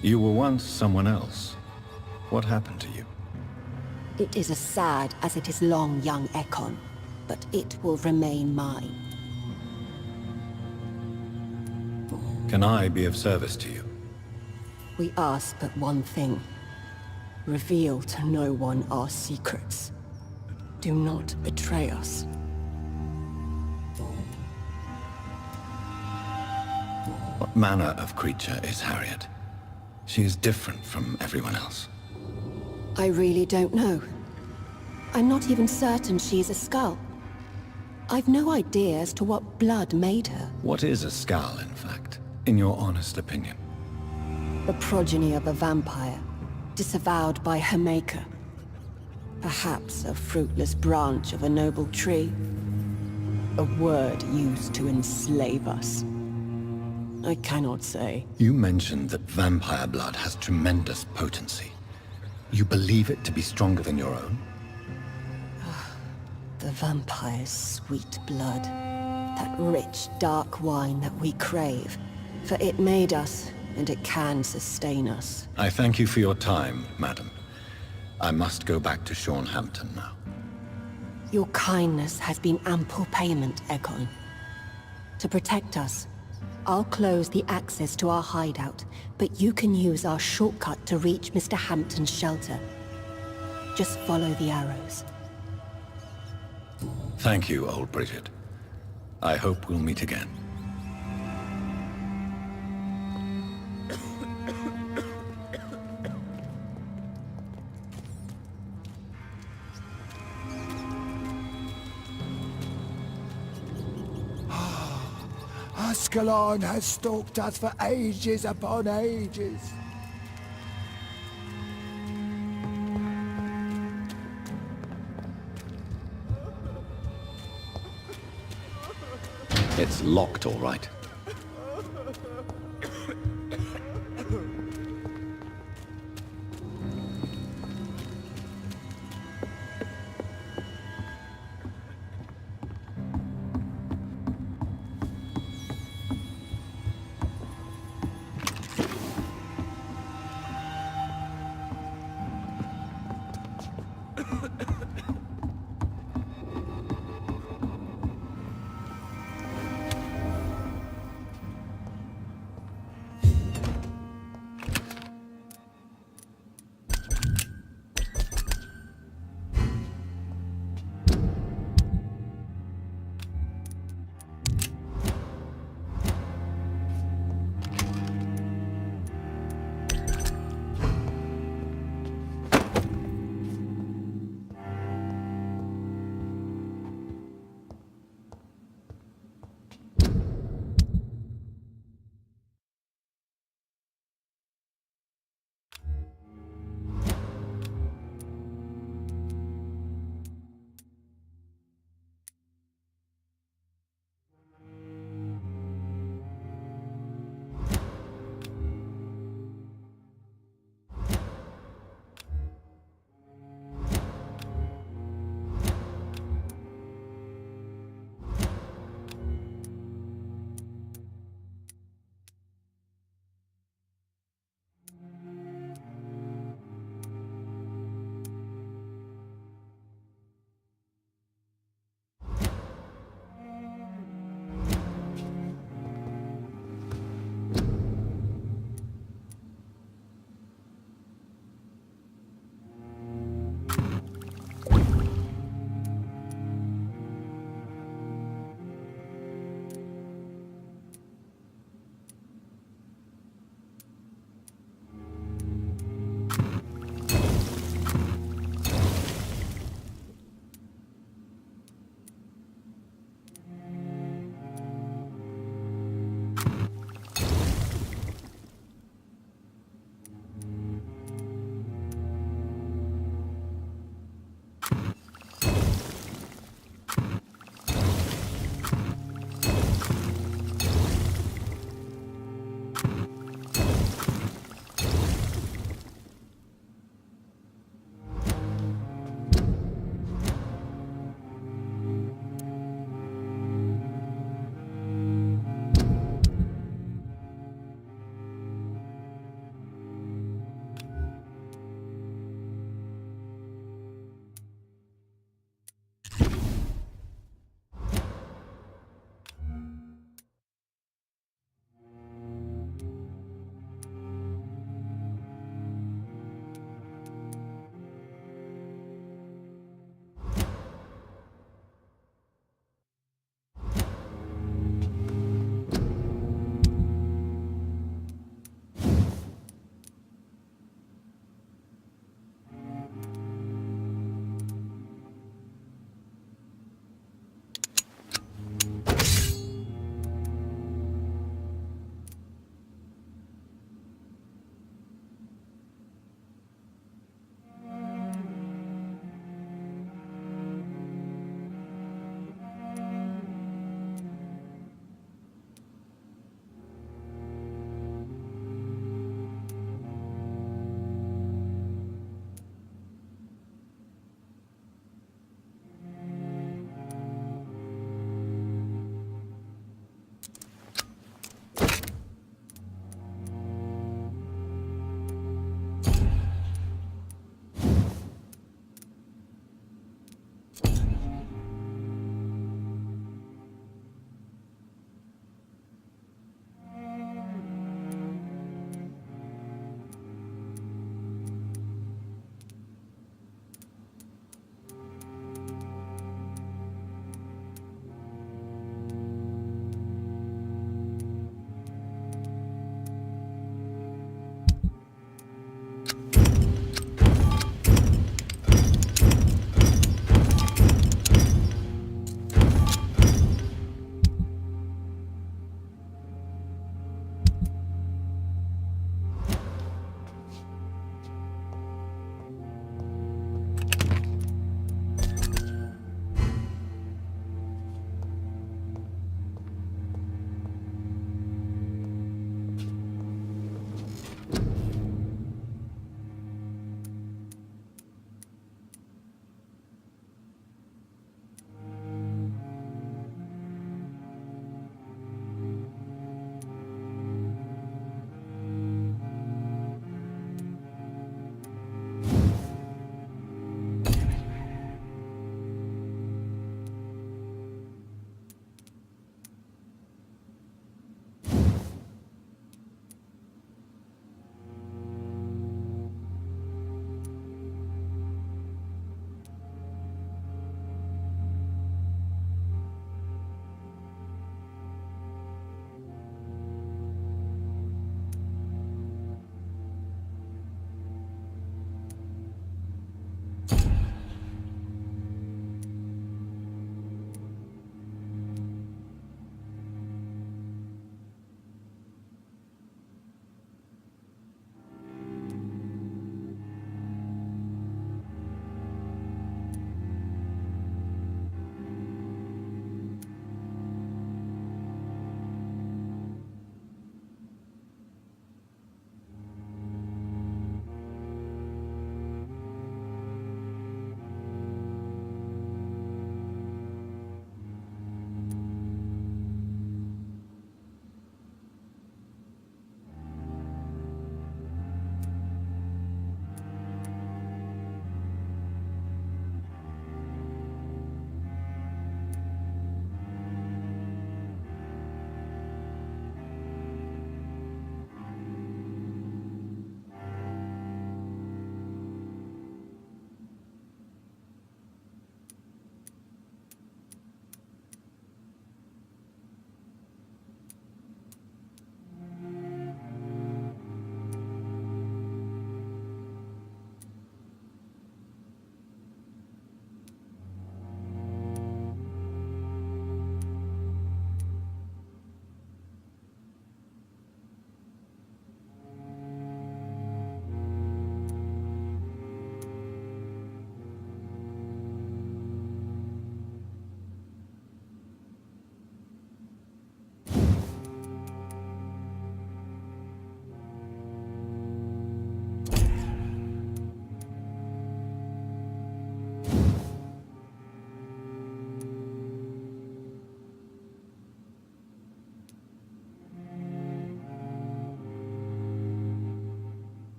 S3: You were once someone else. What happened to you?
S14: It is as sad as it is long, young Ekon, but it will remain mine.
S3: Can I be of service to you?
S14: We ask but one thing. Reveal to no one our secrets. Do not betray us.
S3: What manner of creature is Harriet? She is different from everyone else.
S14: I really don't know. I'm not even certain she's a skull. I've no idea as to what blood made her.
S3: What is a skull, in fact, in your honest opinion?
S14: The progeny of a vampire, disavowed by her maker. Perhaps a fruitless branch of a noble tree. A word used to enslave us. I cannot say.
S3: You mentioned that vampire blood has tremendous potency. You believe it to be stronger than your own?
S14: The vampire's sweet blood. That rich, dark wine that we crave. For it made us, and it can sustain us.
S3: I thank you for your time, madam. I must go back to Hampton now.
S14: Your kindness has been ample payment, Ekon. To protect us, I'll close the access to our hideout, but you can use our shortcut to reach Mr. Hampton's shelter. Just follow the arrows.
S3: Thank you, old Bridget. I hope we'll meet again.
S8: Ascalon has stalked us for ages upon ages.
S16: It's locked, all right.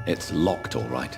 S3: It's locked, all right.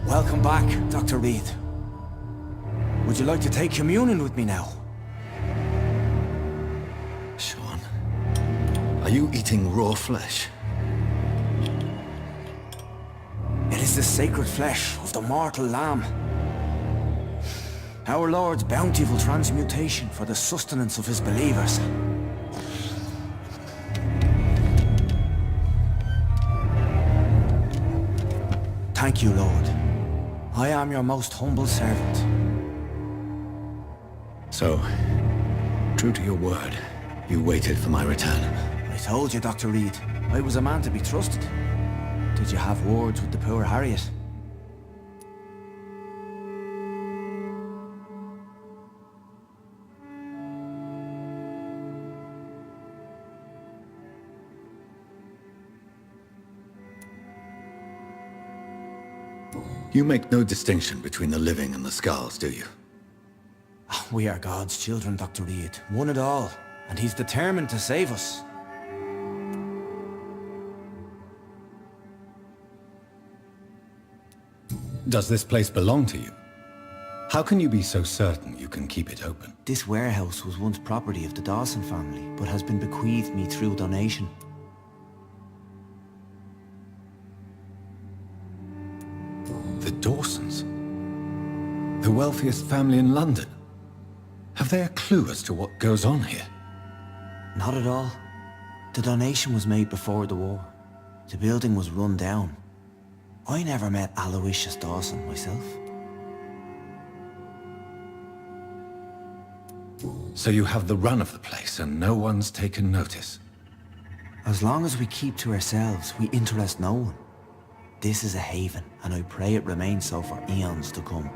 S4: Welcome back, Dr. Reed. Would you like to take communion with me now?
S3: Sean, are you eating raw flesh?
S4: It is the sacred flesh of the mortal lamb. Our Lord's bountiful transmutation for the sustenance of his believers. Thank you, Lord. I am your most humble servant.
S3: So, true to your word, you waited for my return.
S4: I told you, Dr. Reed, I was a man to be trusted. Did you have words with the poor Harriet?
S3: You make no distinction between the living and the skulls, do you?
S4: We are God's children, Dr. Reed. One and all. And he's determined to save us.
S3: Does this place belong to you? How can you be so certain you can keep it open?
S4: This warehouse was once property of the Dawson family, but has been bequeathed me through donation.
S3: The Dawsons? The wealthiest family in London? Have they a clue as to what goes on here?
S4: Not at all. The donation was made before the war. The building was run down. I never met Aloysius Dawson myself.
S3: So you have the run of the place and no one's taken notice?
S4: As long as we keep to ourselves, we interest no one. This is a haven, and I pray it remains so for eons to come.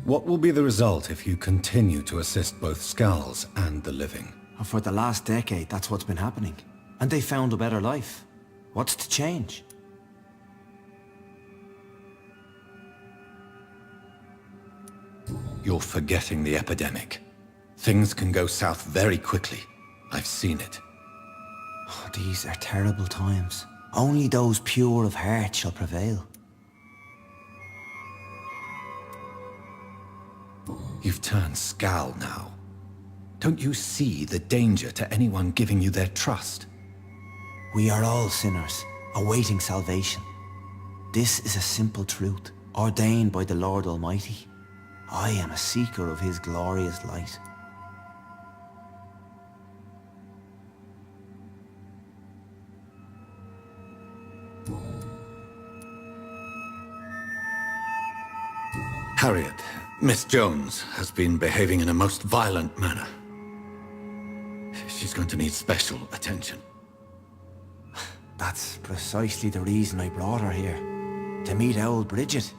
S3: What will be the result if you continue to assist both skulls and the living?
S4: For the last decade, that's what's been happening. And they found a better life. What's to change?
S3: You're forgetting the epidemic. Things can go south very quickly. I've seen it.
S4: Oh, these are terrible times. Only those pure of heart shall prevail.
S3: You've turned Skal now. Don't you see the danger to anyone giving you their trust?
S4: We are all sinners, awaiting salvation. This is a simple truth, ordained by the Lord Almighty. I am a seeker of his glorious light.
S3: Harriet, Miss Jones has been behaving in a most violent manner. She's going to need special attention.
S4: That's precisely the reason I brought her here. To meet old Bridget.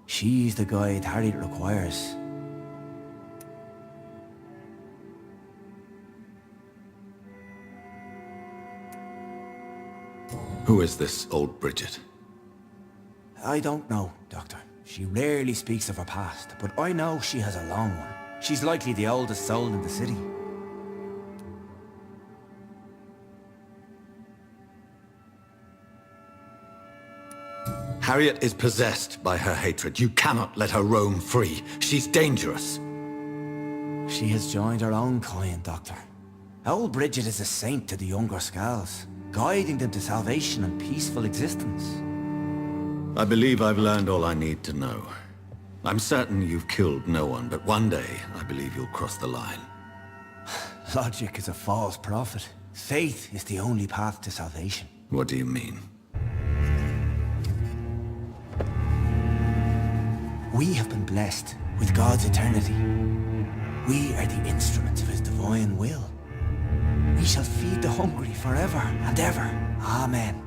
S4: She's the guide Harriet requires.
S3: Who is this old Bridget?
S4: I don't know, Doctor. She rarely speaks of her past, but I know she has a long one. She's likely the oldest soul in the city.
S3: Harriet is possessed by her hatred. You cannot let her roam free. She's dangerous.
S4: She has joined her own kind, Doctor. Old Bridget is a saint to the younger Skulls, guiding them to salvation and peaceful existence.
S3: I believe I've learned all I need to know. I'm certain you've killed no one, but one day I believe you'll cross the line.
S4: Logic is a false prophet. Faith is the only path to salvation.
S3: What do you mean?
S4: We have been blessed with God's eternity. We are the instruments of His divine will. We shall feed the hungry forever and ever. Amen.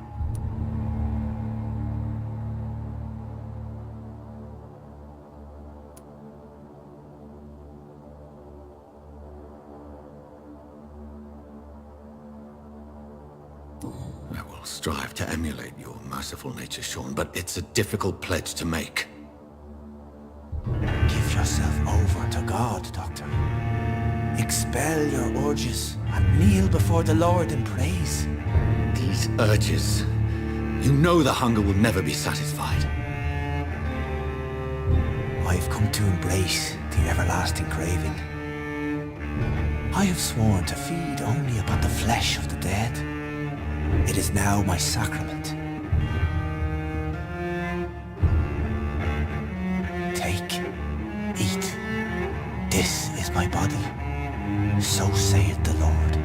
S3: I will strive to emulate your merciful nature, Sean, but it's a difficult pledge to make.
S4: Give yourself over to God, Doctor. Expel your urges and kneel before the Lord in praise.
S3: These urges... You know the hunger will never be satisfied.
S4: I've come to embrace the everlasting craving. I have sworn to feed only upon the flesh of the dead. It is now my sacrament. Take, eat. This is my body. So saith the Lord.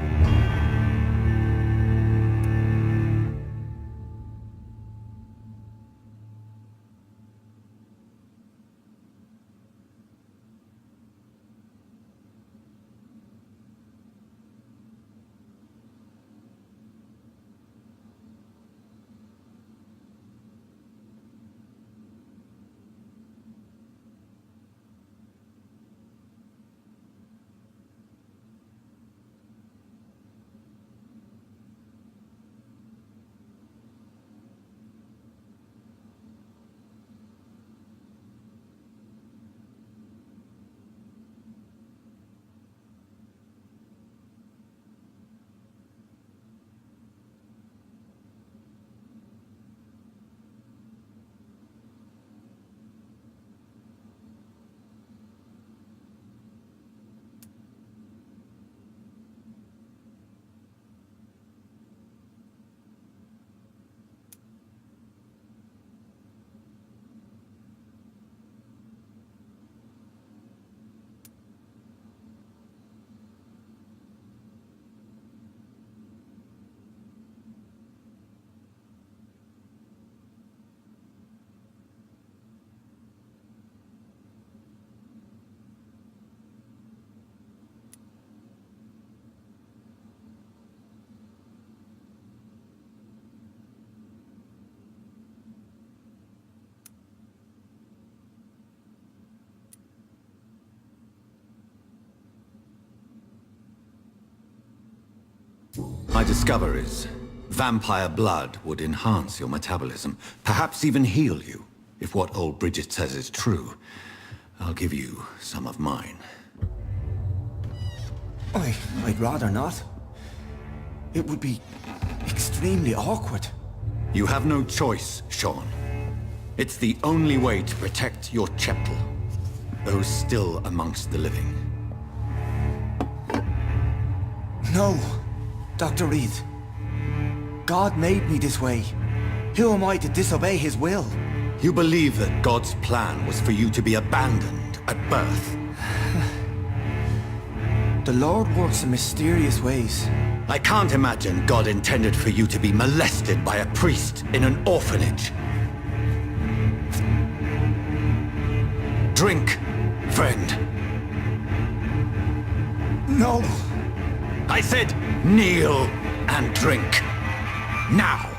S3: My discoveries. Vampire blood would enhance your metabolism, perhaps even heal you. If what old Bridget says is true, I'll give you some of mine.
S4: I'd rather not. It would be extremely awkward.
S3: You have no choice, Sean. It's the only way to protect your chettle, those still amongst the living.
S4: No, Dr. Reed. God made me this way. Who am I to disobey His will?
S3: You believe that God's plan was for you to be abandoned at birth?
S4: The Lord works in mysterious ways.
S3: I can't imagine God intended for you to be molested by a priest in an orphanage. Drink, friend.
S8: No.
S3: I said kneel and drink. Now.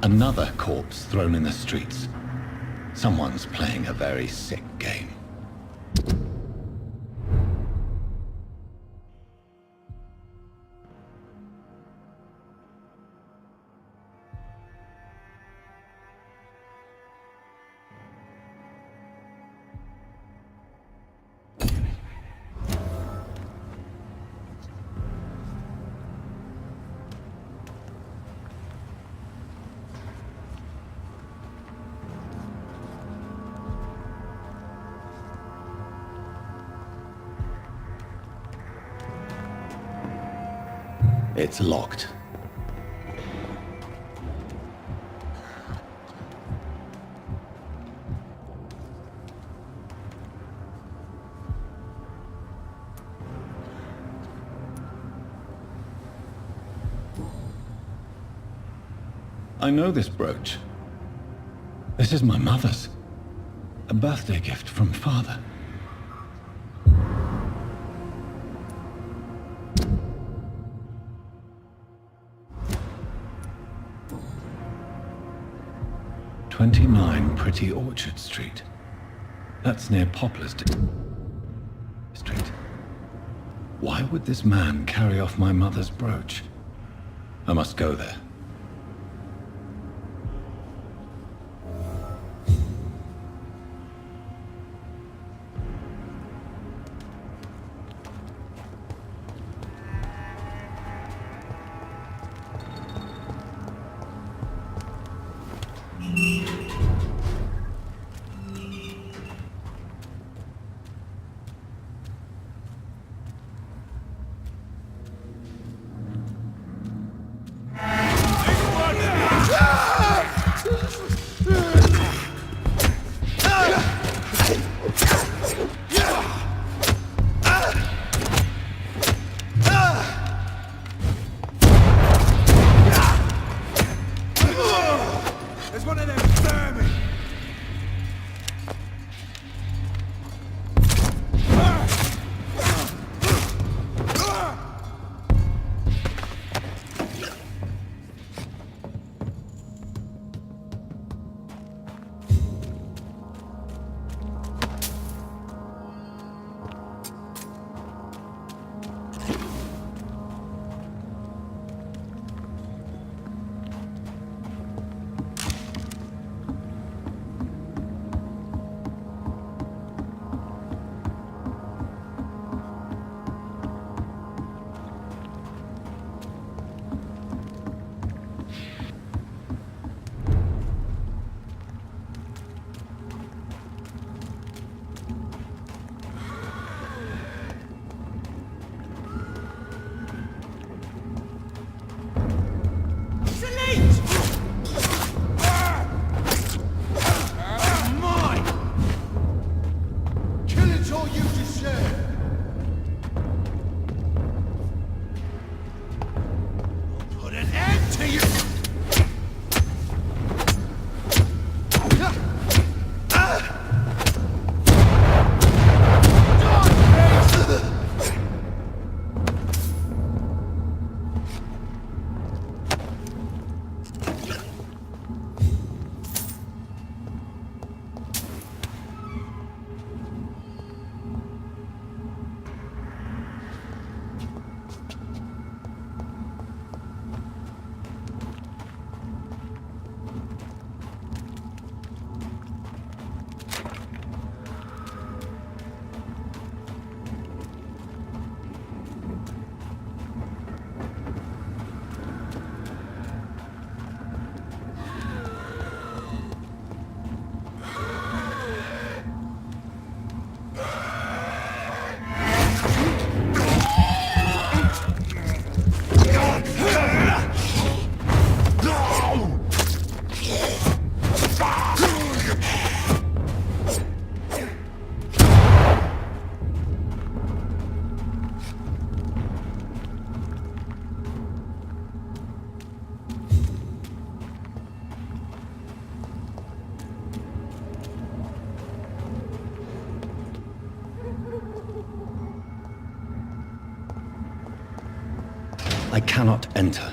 S3: Another corpse thrown in the streets. Someone's playing a very sick game. It's locked. I know this brooch. This is my mother's. A birthday gift from father. "29 Pretty Orchard Street." That's near Poplar Street. Why would this man carry off my mother's brooch? I must go there. I cannot enter.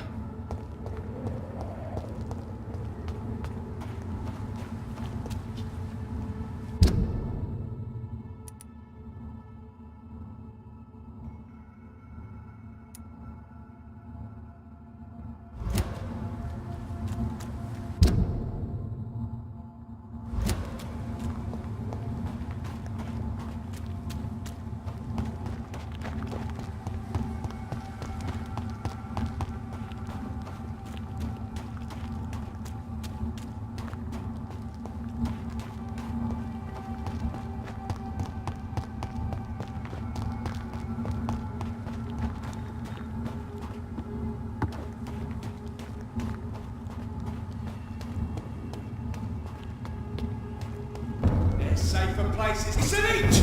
S9: Safer places. Siege!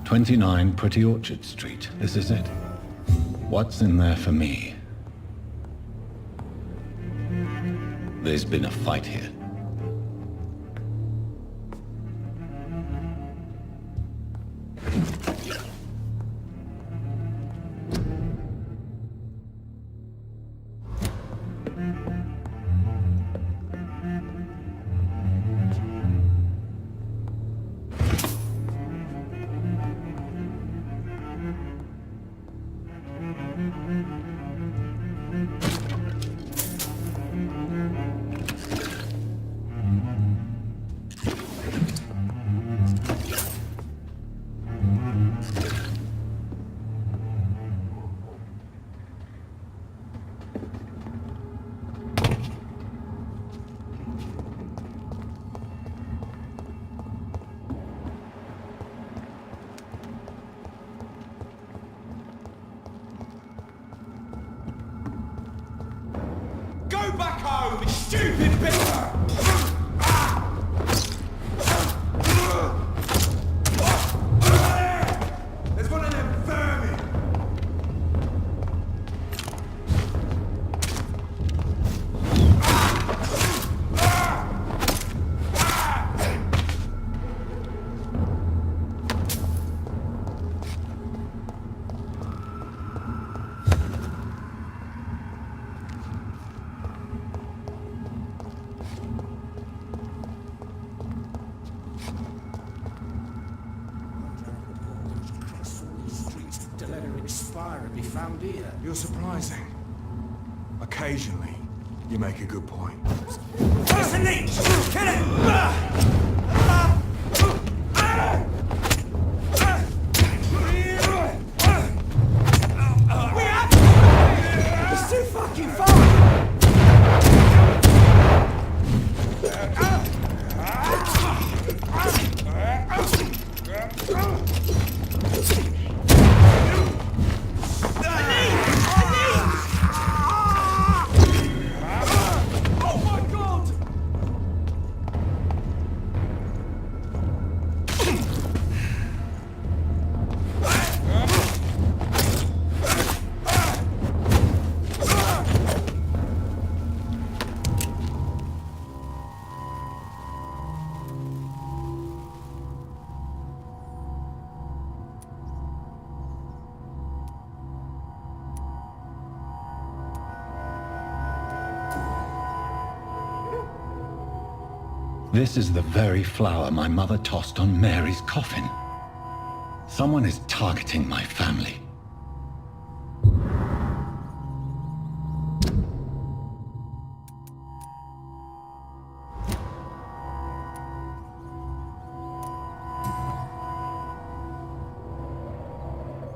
S3: "29 Pretty Orchard Street. This is it. What's in there for me? There's been a fight here.
S9: Go back home, you stupid bitch! There's one of them vermin! To let her expire and be found here.
S12: You're surprising. Occasionally, you make a good point.
S9: Listen, Lee! Kill him! It's too fucking far!
S3: This is the very flower my mother tossed on Mary's coffin. Someone is targeting my family.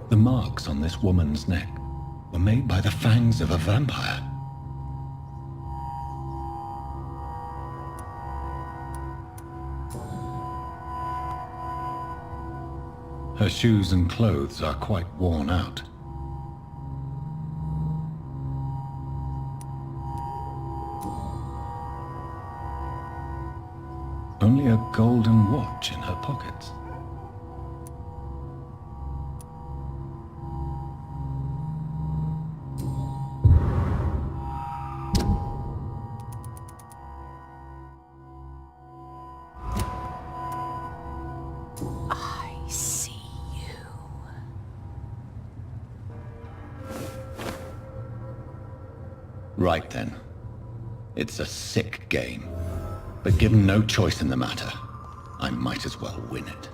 S3: The marks on this woman's neck were made by the fangs of a vampire. Her shoes and clothes are quite worn out. Only a golden watch in her pockets.
S6: I see you.
S3: Right then. It's a sick game. But given no choice in the matter, I might as well win it.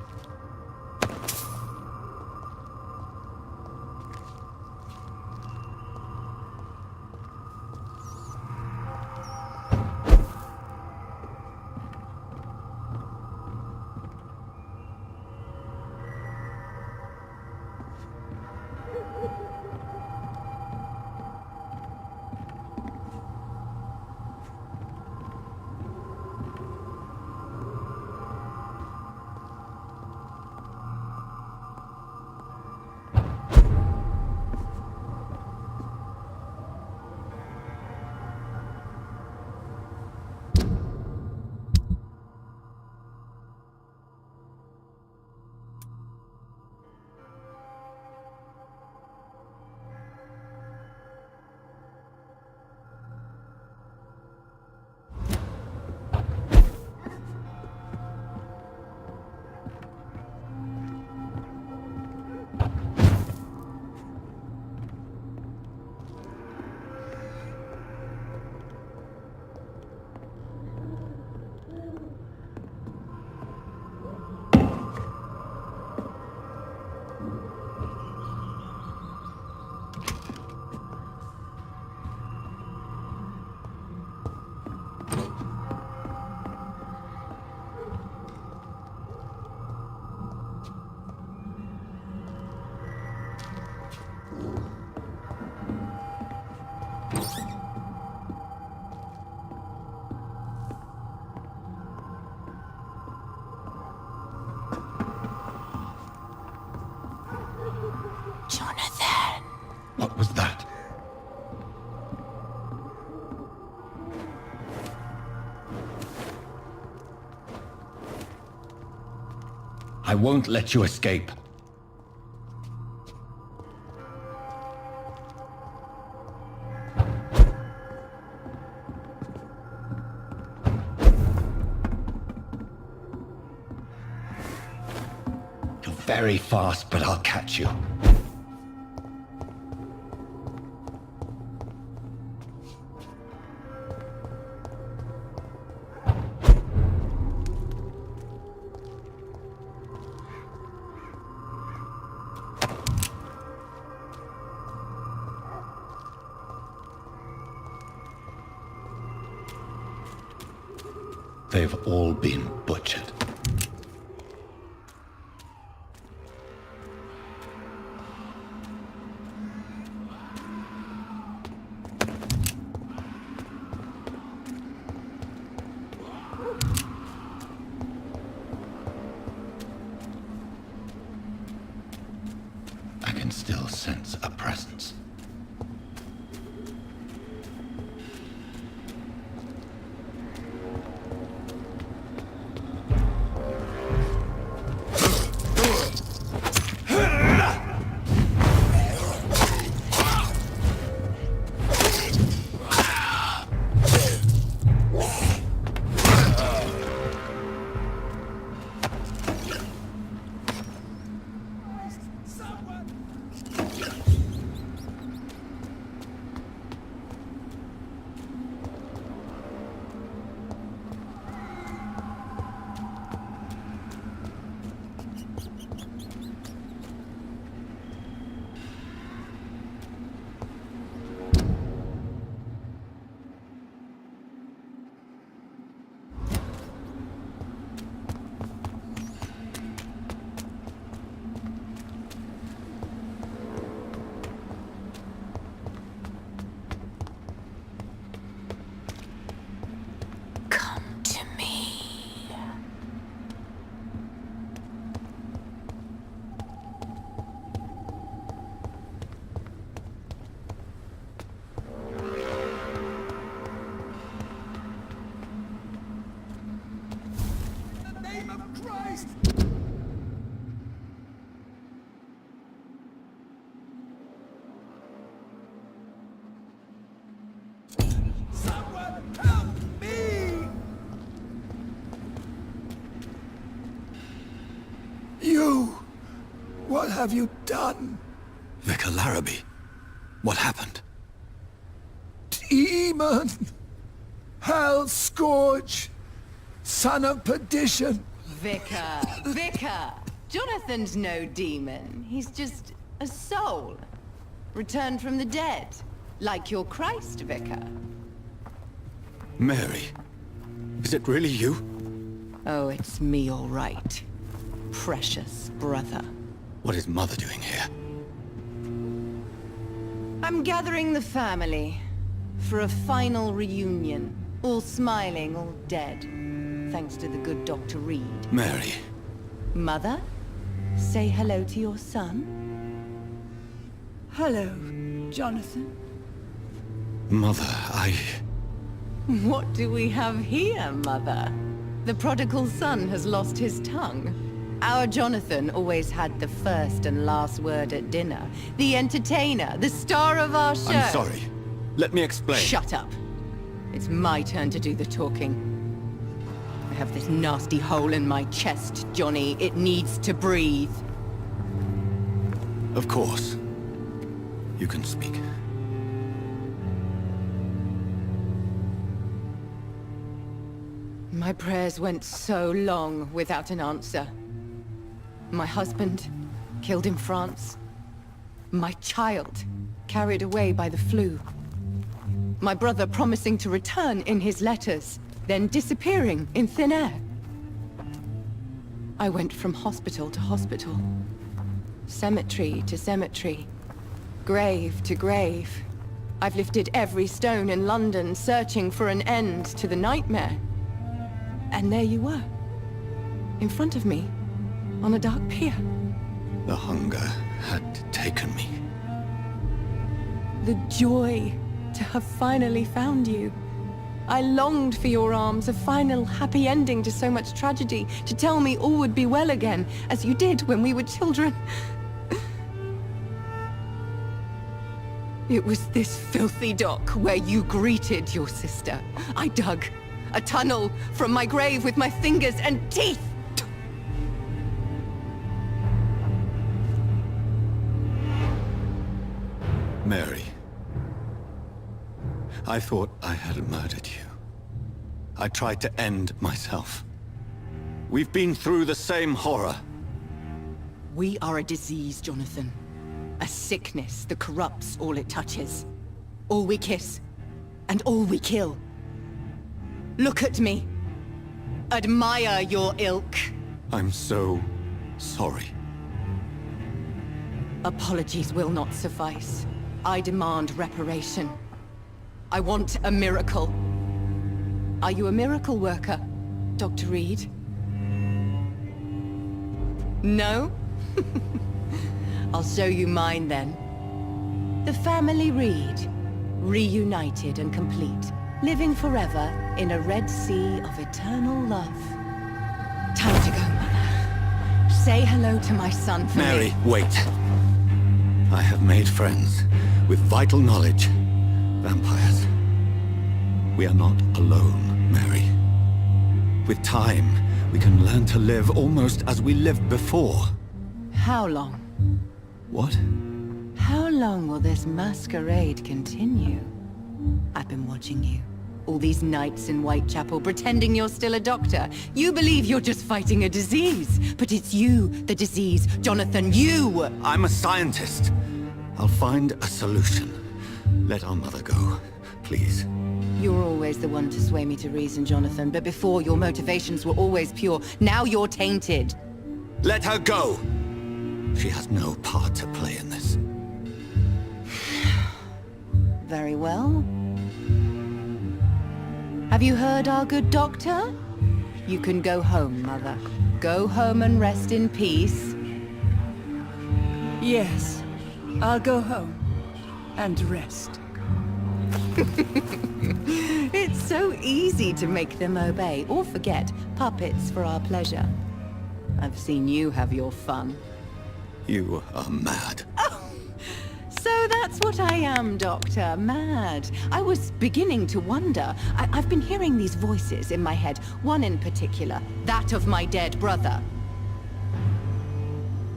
S6: Jonathan.
S3: What was that? I won't let you escape. You're very fast, but I'll catch you. They've all been butchered. I can still sense a presence.
S8: You! What have you done?
S4: Vicar Larrabee, what happened?
S8: Demon! Hell scourge! Son of perdition!
S6: Vicar! Jonathan's no demon. He's just a soul. Returned from the dead. Like your Christ, Vicar.
S4: Mary, is it really you?
S6: Oh, it's me, all right. Precious brother.
S4: What is Mother doing here?
S6: I'm gathering the family for a final reunion. All smiling, all dead. Thanks to the good Dr. Reed.
S4: Mary.
S6: Mother, say hello to your son.
S15: Hello, Jonathan.
S4: Mother,
S6: What do we have here, Mother? The prodigal son has lost his tongue. Our Jonathan always had the first and last word at dinner. The entertainer, the star of our show.
S4: I'm sorry. Let me explain.
S6: Shut up. It's my turn to do the talking. I have this nasty hole in my chest, Johnny. It needs to breathe.
S4: Of course. You can speak.
S6: My prayers went so long without an answer. My husband, killed in France. My child, carried away by the flu. My brother promising to return in his letters, then disappearing in thin air. I went from hospital to hospital. Cemetery to cemetery. Grave to grave. I've lifted every stone in London, searching for an end to the nightmare. And there you were. In front of me. On a dark pier.
S4: The hunger had taken me.
S6: The joy to have finally found you. I longed for your arms, a final happy ending to so much tragedy, to tell me all would be well again, as you did when we were children. It was this filthy dock where you greeted your sister. I dug a tunnel from my grave with my fingers and teeth.
S4: Mary. I thought I had murdered you. I tried to end myself. We've been through the same horror.
S6: We are a disease, Jonathan. A sickness that corrupts all it touches. All we kiss, and all we kill. Look at me. Admire your ilk.
S4: I'm so sorry.
S6: Apologies will not suffice. I demand reparation. I want a miracle. Are you a miracle worker, Dr. Reed? No? I'll show you mine then. The family Reed, reunited and complete, living forever in a red sea of eternal love. Time to go, Mother. Say hello to my son for me.
S4: Mary, wait. I have made friends with vital knowledge. Vampires. We are not alone, Mary. With time, we can learn to live almost as we lived before.
S6: How long?
S4: What?
S6: How long will this masquerade continue? I've been watching you. All these nights in Whitechapel, pretending you're still a doctor. You believe you're just fighting a disease. But it's you, the disease. Jonathan, you!
S4: I'm a scientist. I'll find a solution. Let our mother go, please.
S6: You're always the one to sway me to reason, Jonathan. But before, your motivations were always pure. Now you're tainted.
S4: Let her go! She has no part to play in this.
S6: Very well. Have you heard our good doctor? You can go home, Mother. Go home and rest in peace.
S15: Yes, I'll go home and rest.
S6: It's so easy to make them obey or forget, puppets for our pleasure. I've seen you have your fun.
S4: You are mad.
S6: Oh, so that's what I am, Doctor. Mad. I was beginning to wonder. I've been hearing these voices in my head, one in particular, that of my dead brother.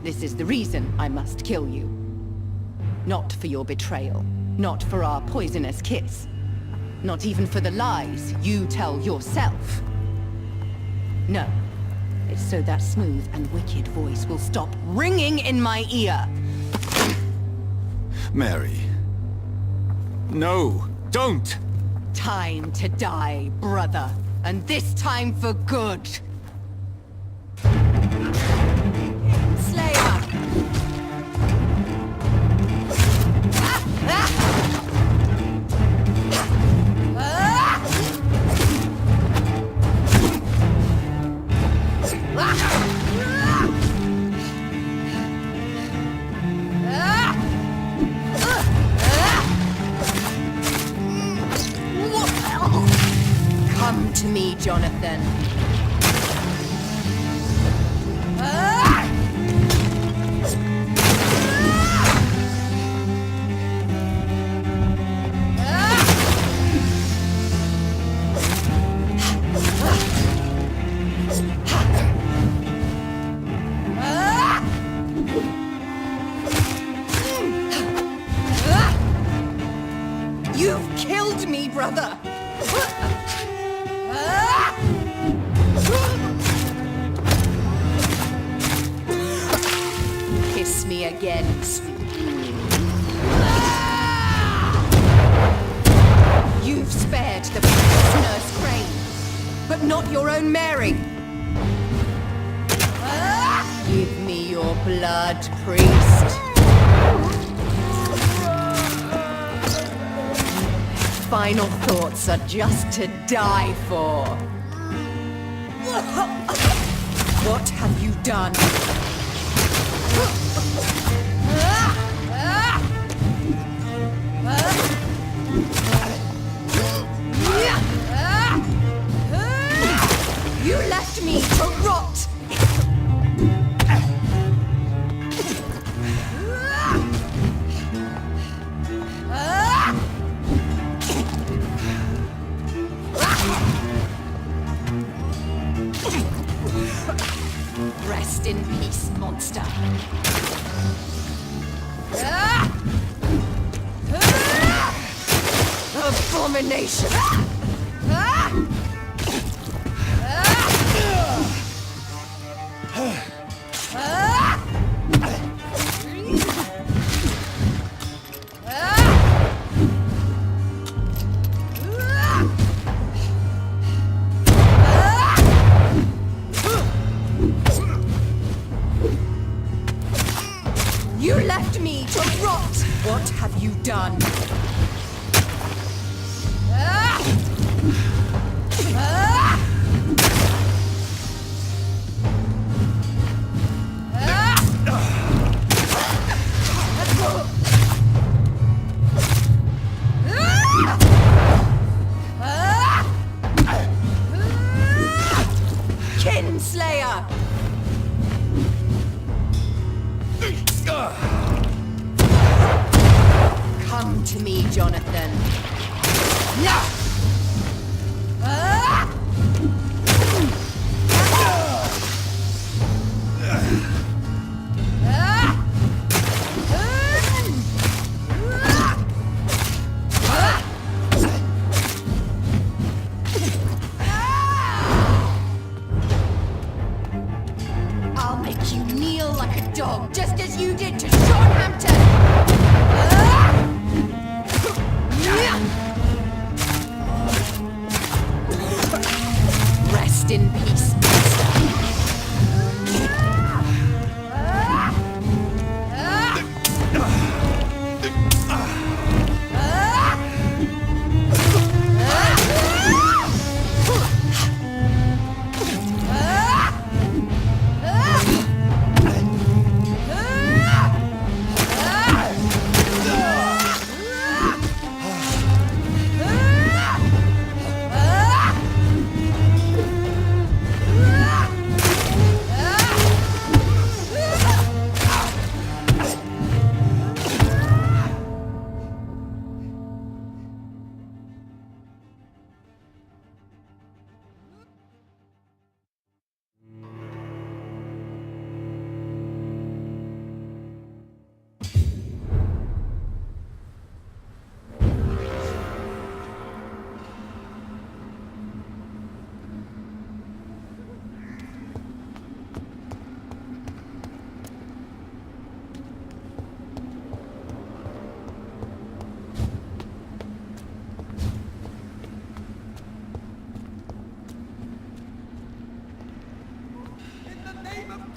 S6: This is the reason I must kill you. Not for your betrayal. Not for our poisonous kiss. Not even for the lies you tell yourself. No. It's so that smooth and wicked voice will stop ringing in my ear.
S13: Mary. No, don't!
S6: Time to die, brother. And this time for good. Slayer! Come to me, Jonathan. You've killed me, brother! Kiss me again, sweet. You've spared the precious Nurse Crane, but not your own Mary. Give me your blood, priest. Final thoughts are just to die for. What have you done? You left me to rot! Rest in peace, monster. Abomination! You left me to rot! What have you done? Kinslayer! Come to me, Jonathan. No! I'll make you kneel like a dog, just as you did to Sean Hampton! Rest in peace, monster.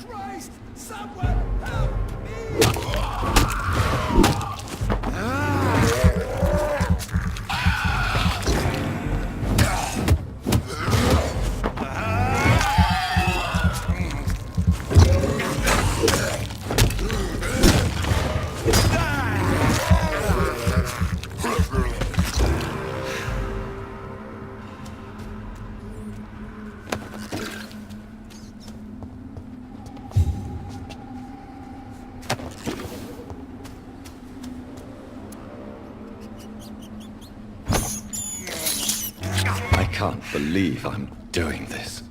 S5: Christ! Someone help me!
S3: I can't believe I'm doing this.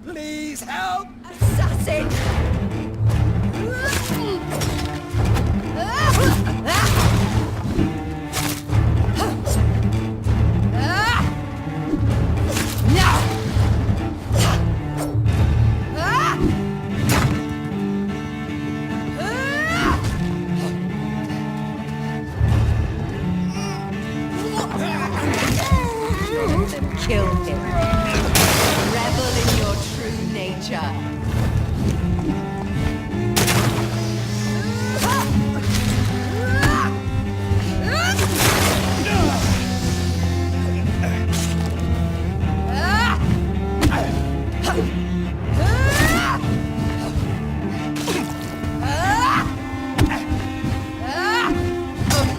S8: Please help!
S15: Assassin!
S6: Kill him. Revel in your true nature.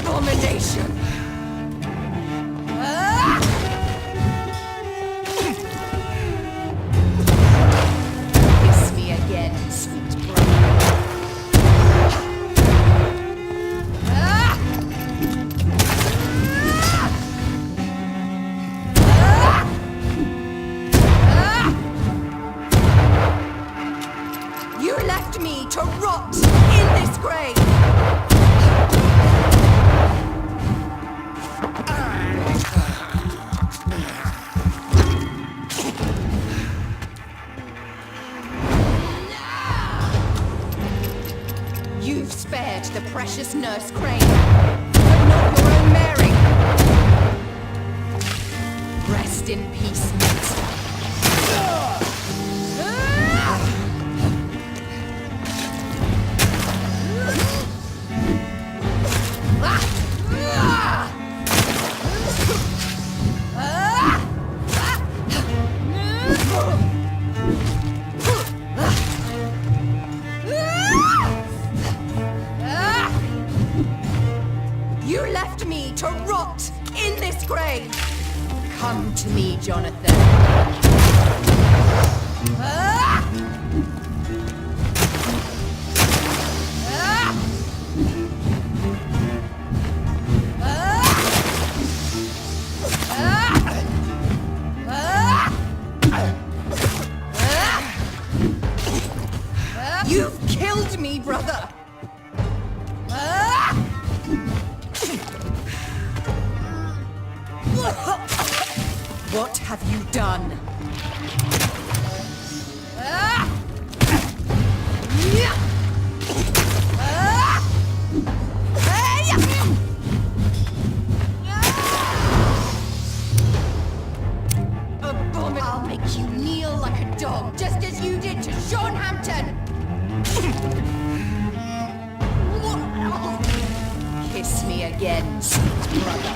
S15: Abomination!
S6: Kiss me again, sweet brother.
S15: You left me to rot in this grave!
S6: You've spared the precious Nurse Crane, but not your own Mary. Rest in peace, monster.
S15: You left me to rot in this grave!
S6: Come to me, Jonathan.
S15: You've killed me, brother!
S6: What have you done?
S15: I'll make you kneel like a dog, just as you did to Sean Hampton!
S6: Kiss me again, sweet brother.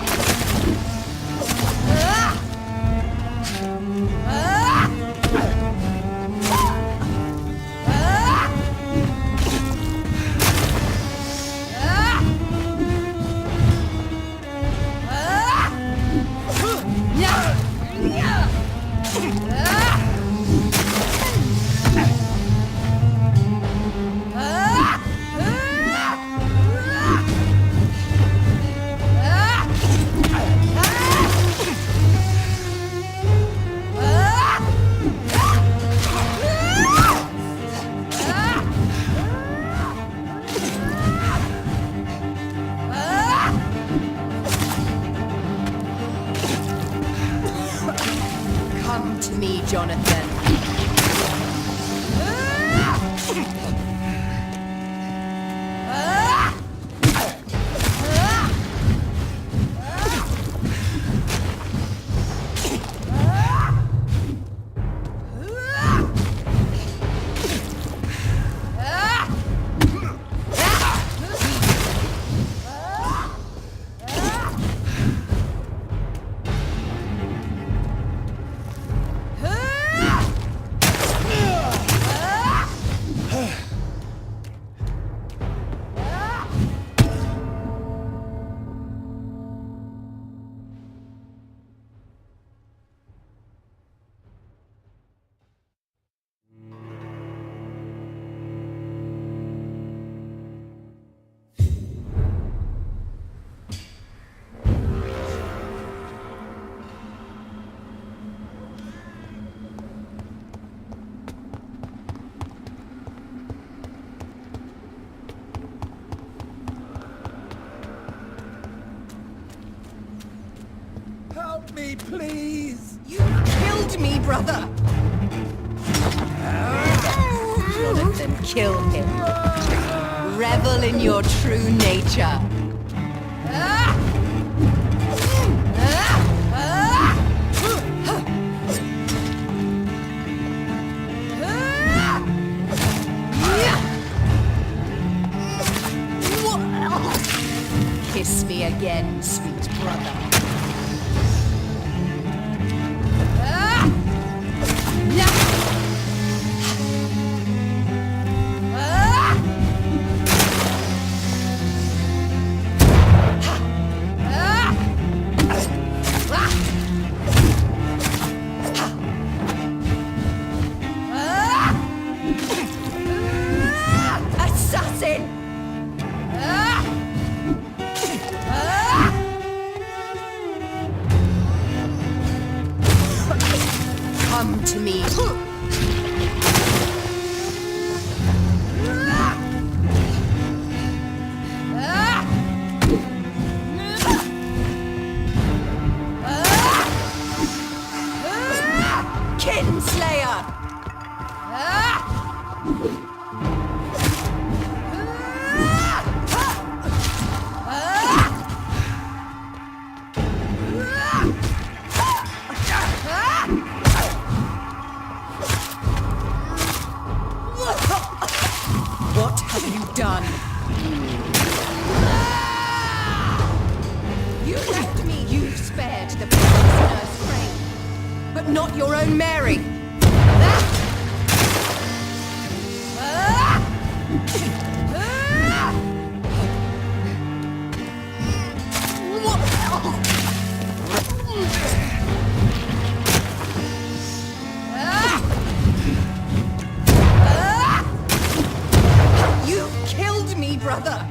S6: Come to me, Jonathan.
S8: me, please!
S6: You killed me, brother! Jonathan, kill him. Revel in your true nature. Kiss me again, sweet brother. Assassin! Come to me. Kinslayer! What have you done? You left me. You spared the precious nurse Crane, but not your own Mary. You killed me, brother.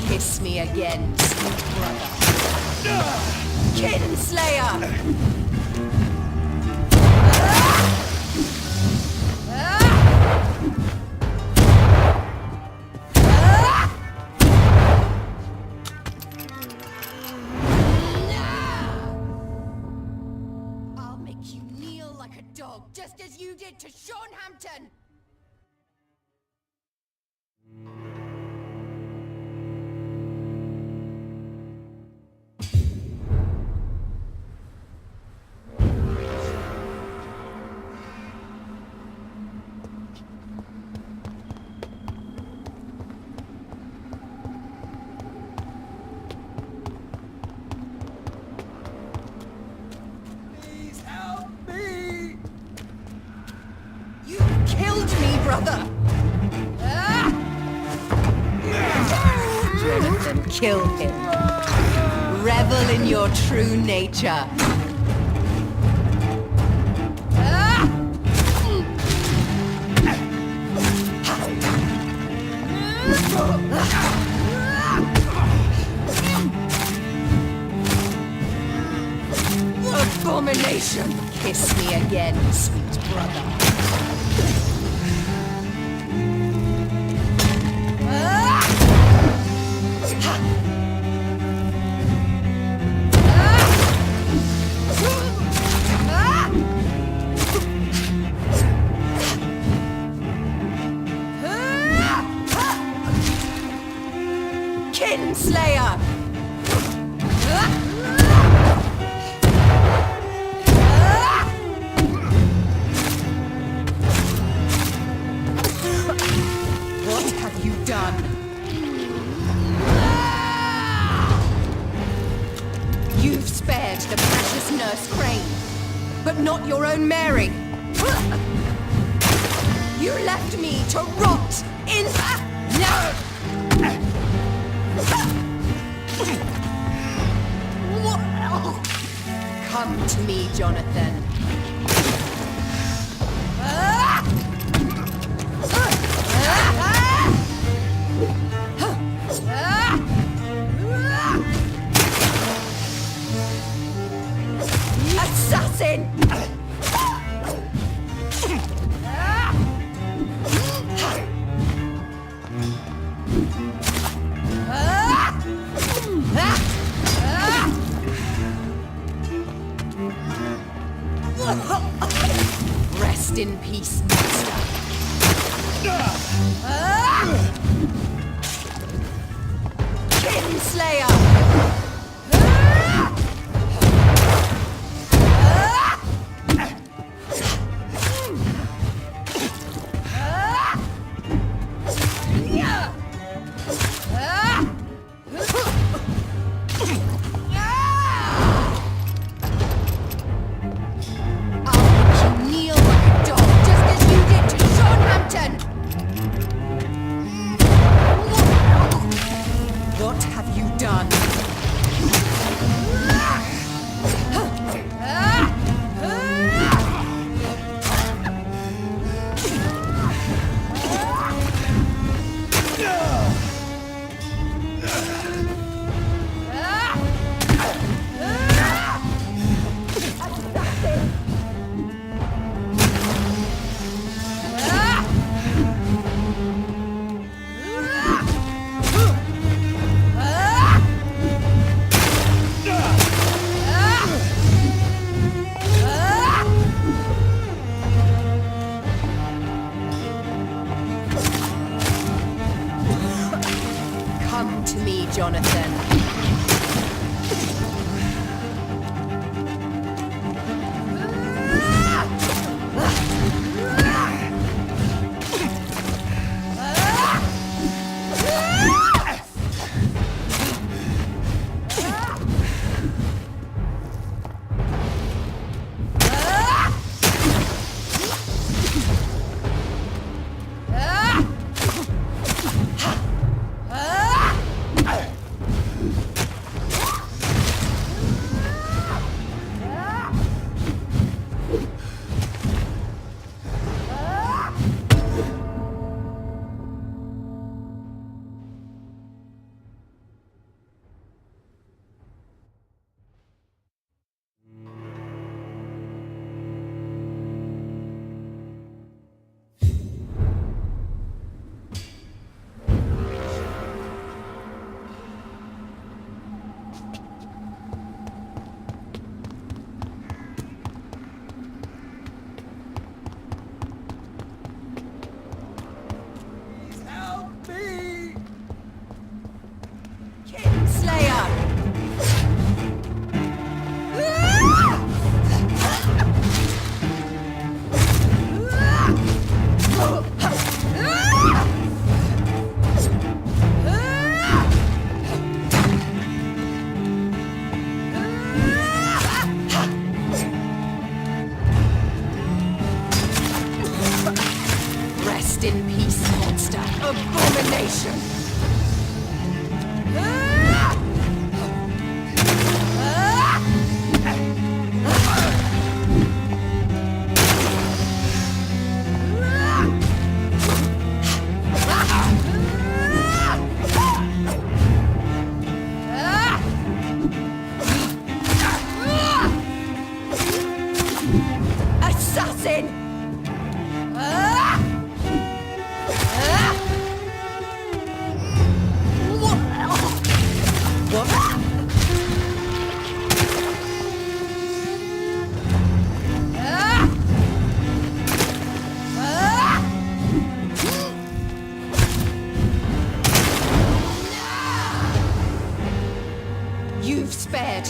S6: Kiss me again, sweet brother. Kinslayer! I'll make you kneel like a dog, just as you did to Sean Hampton!
S8: Please help me!
S6: You killed me, brother! Jonathan, kill him. Revel in your true nature. Abomination! Kiss me again, sweet brother. Kinslayer! What have you done? You've spared the precious nurse Crane, but not your own Mary. You left me to rot in... No! Come to me, Jonathan.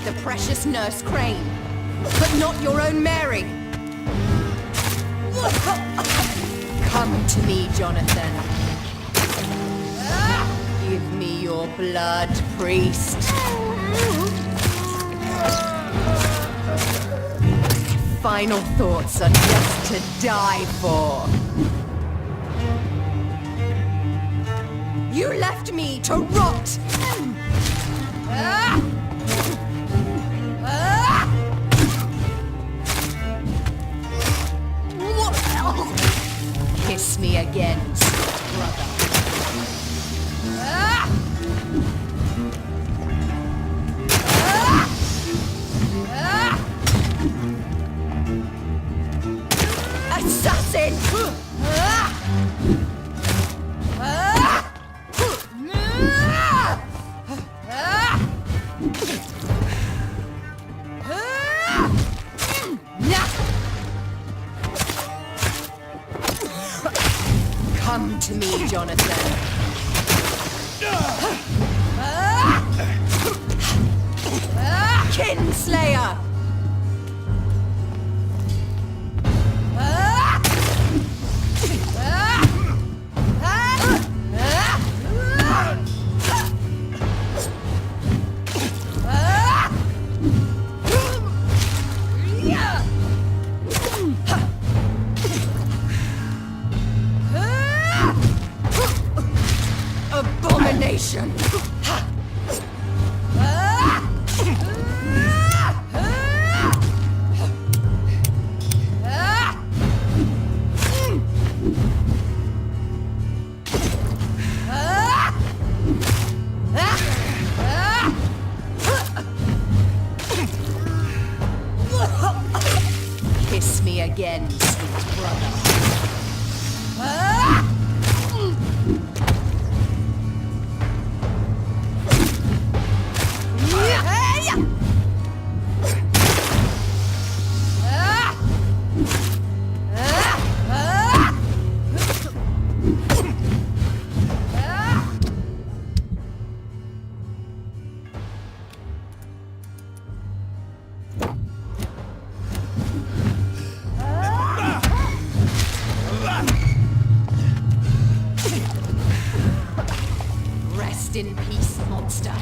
S6: The precious Nurse Crane, but not your own Mary. Come to me, Jonathan. Give me your blood, priest. Final thoughts are just to die for. You left me to rot. Kiss me again, brother. Assassin! Come to me, Jonathan. Kinslayer! Abomination! Kiss me again, sweet brother. Rest in peace, monster.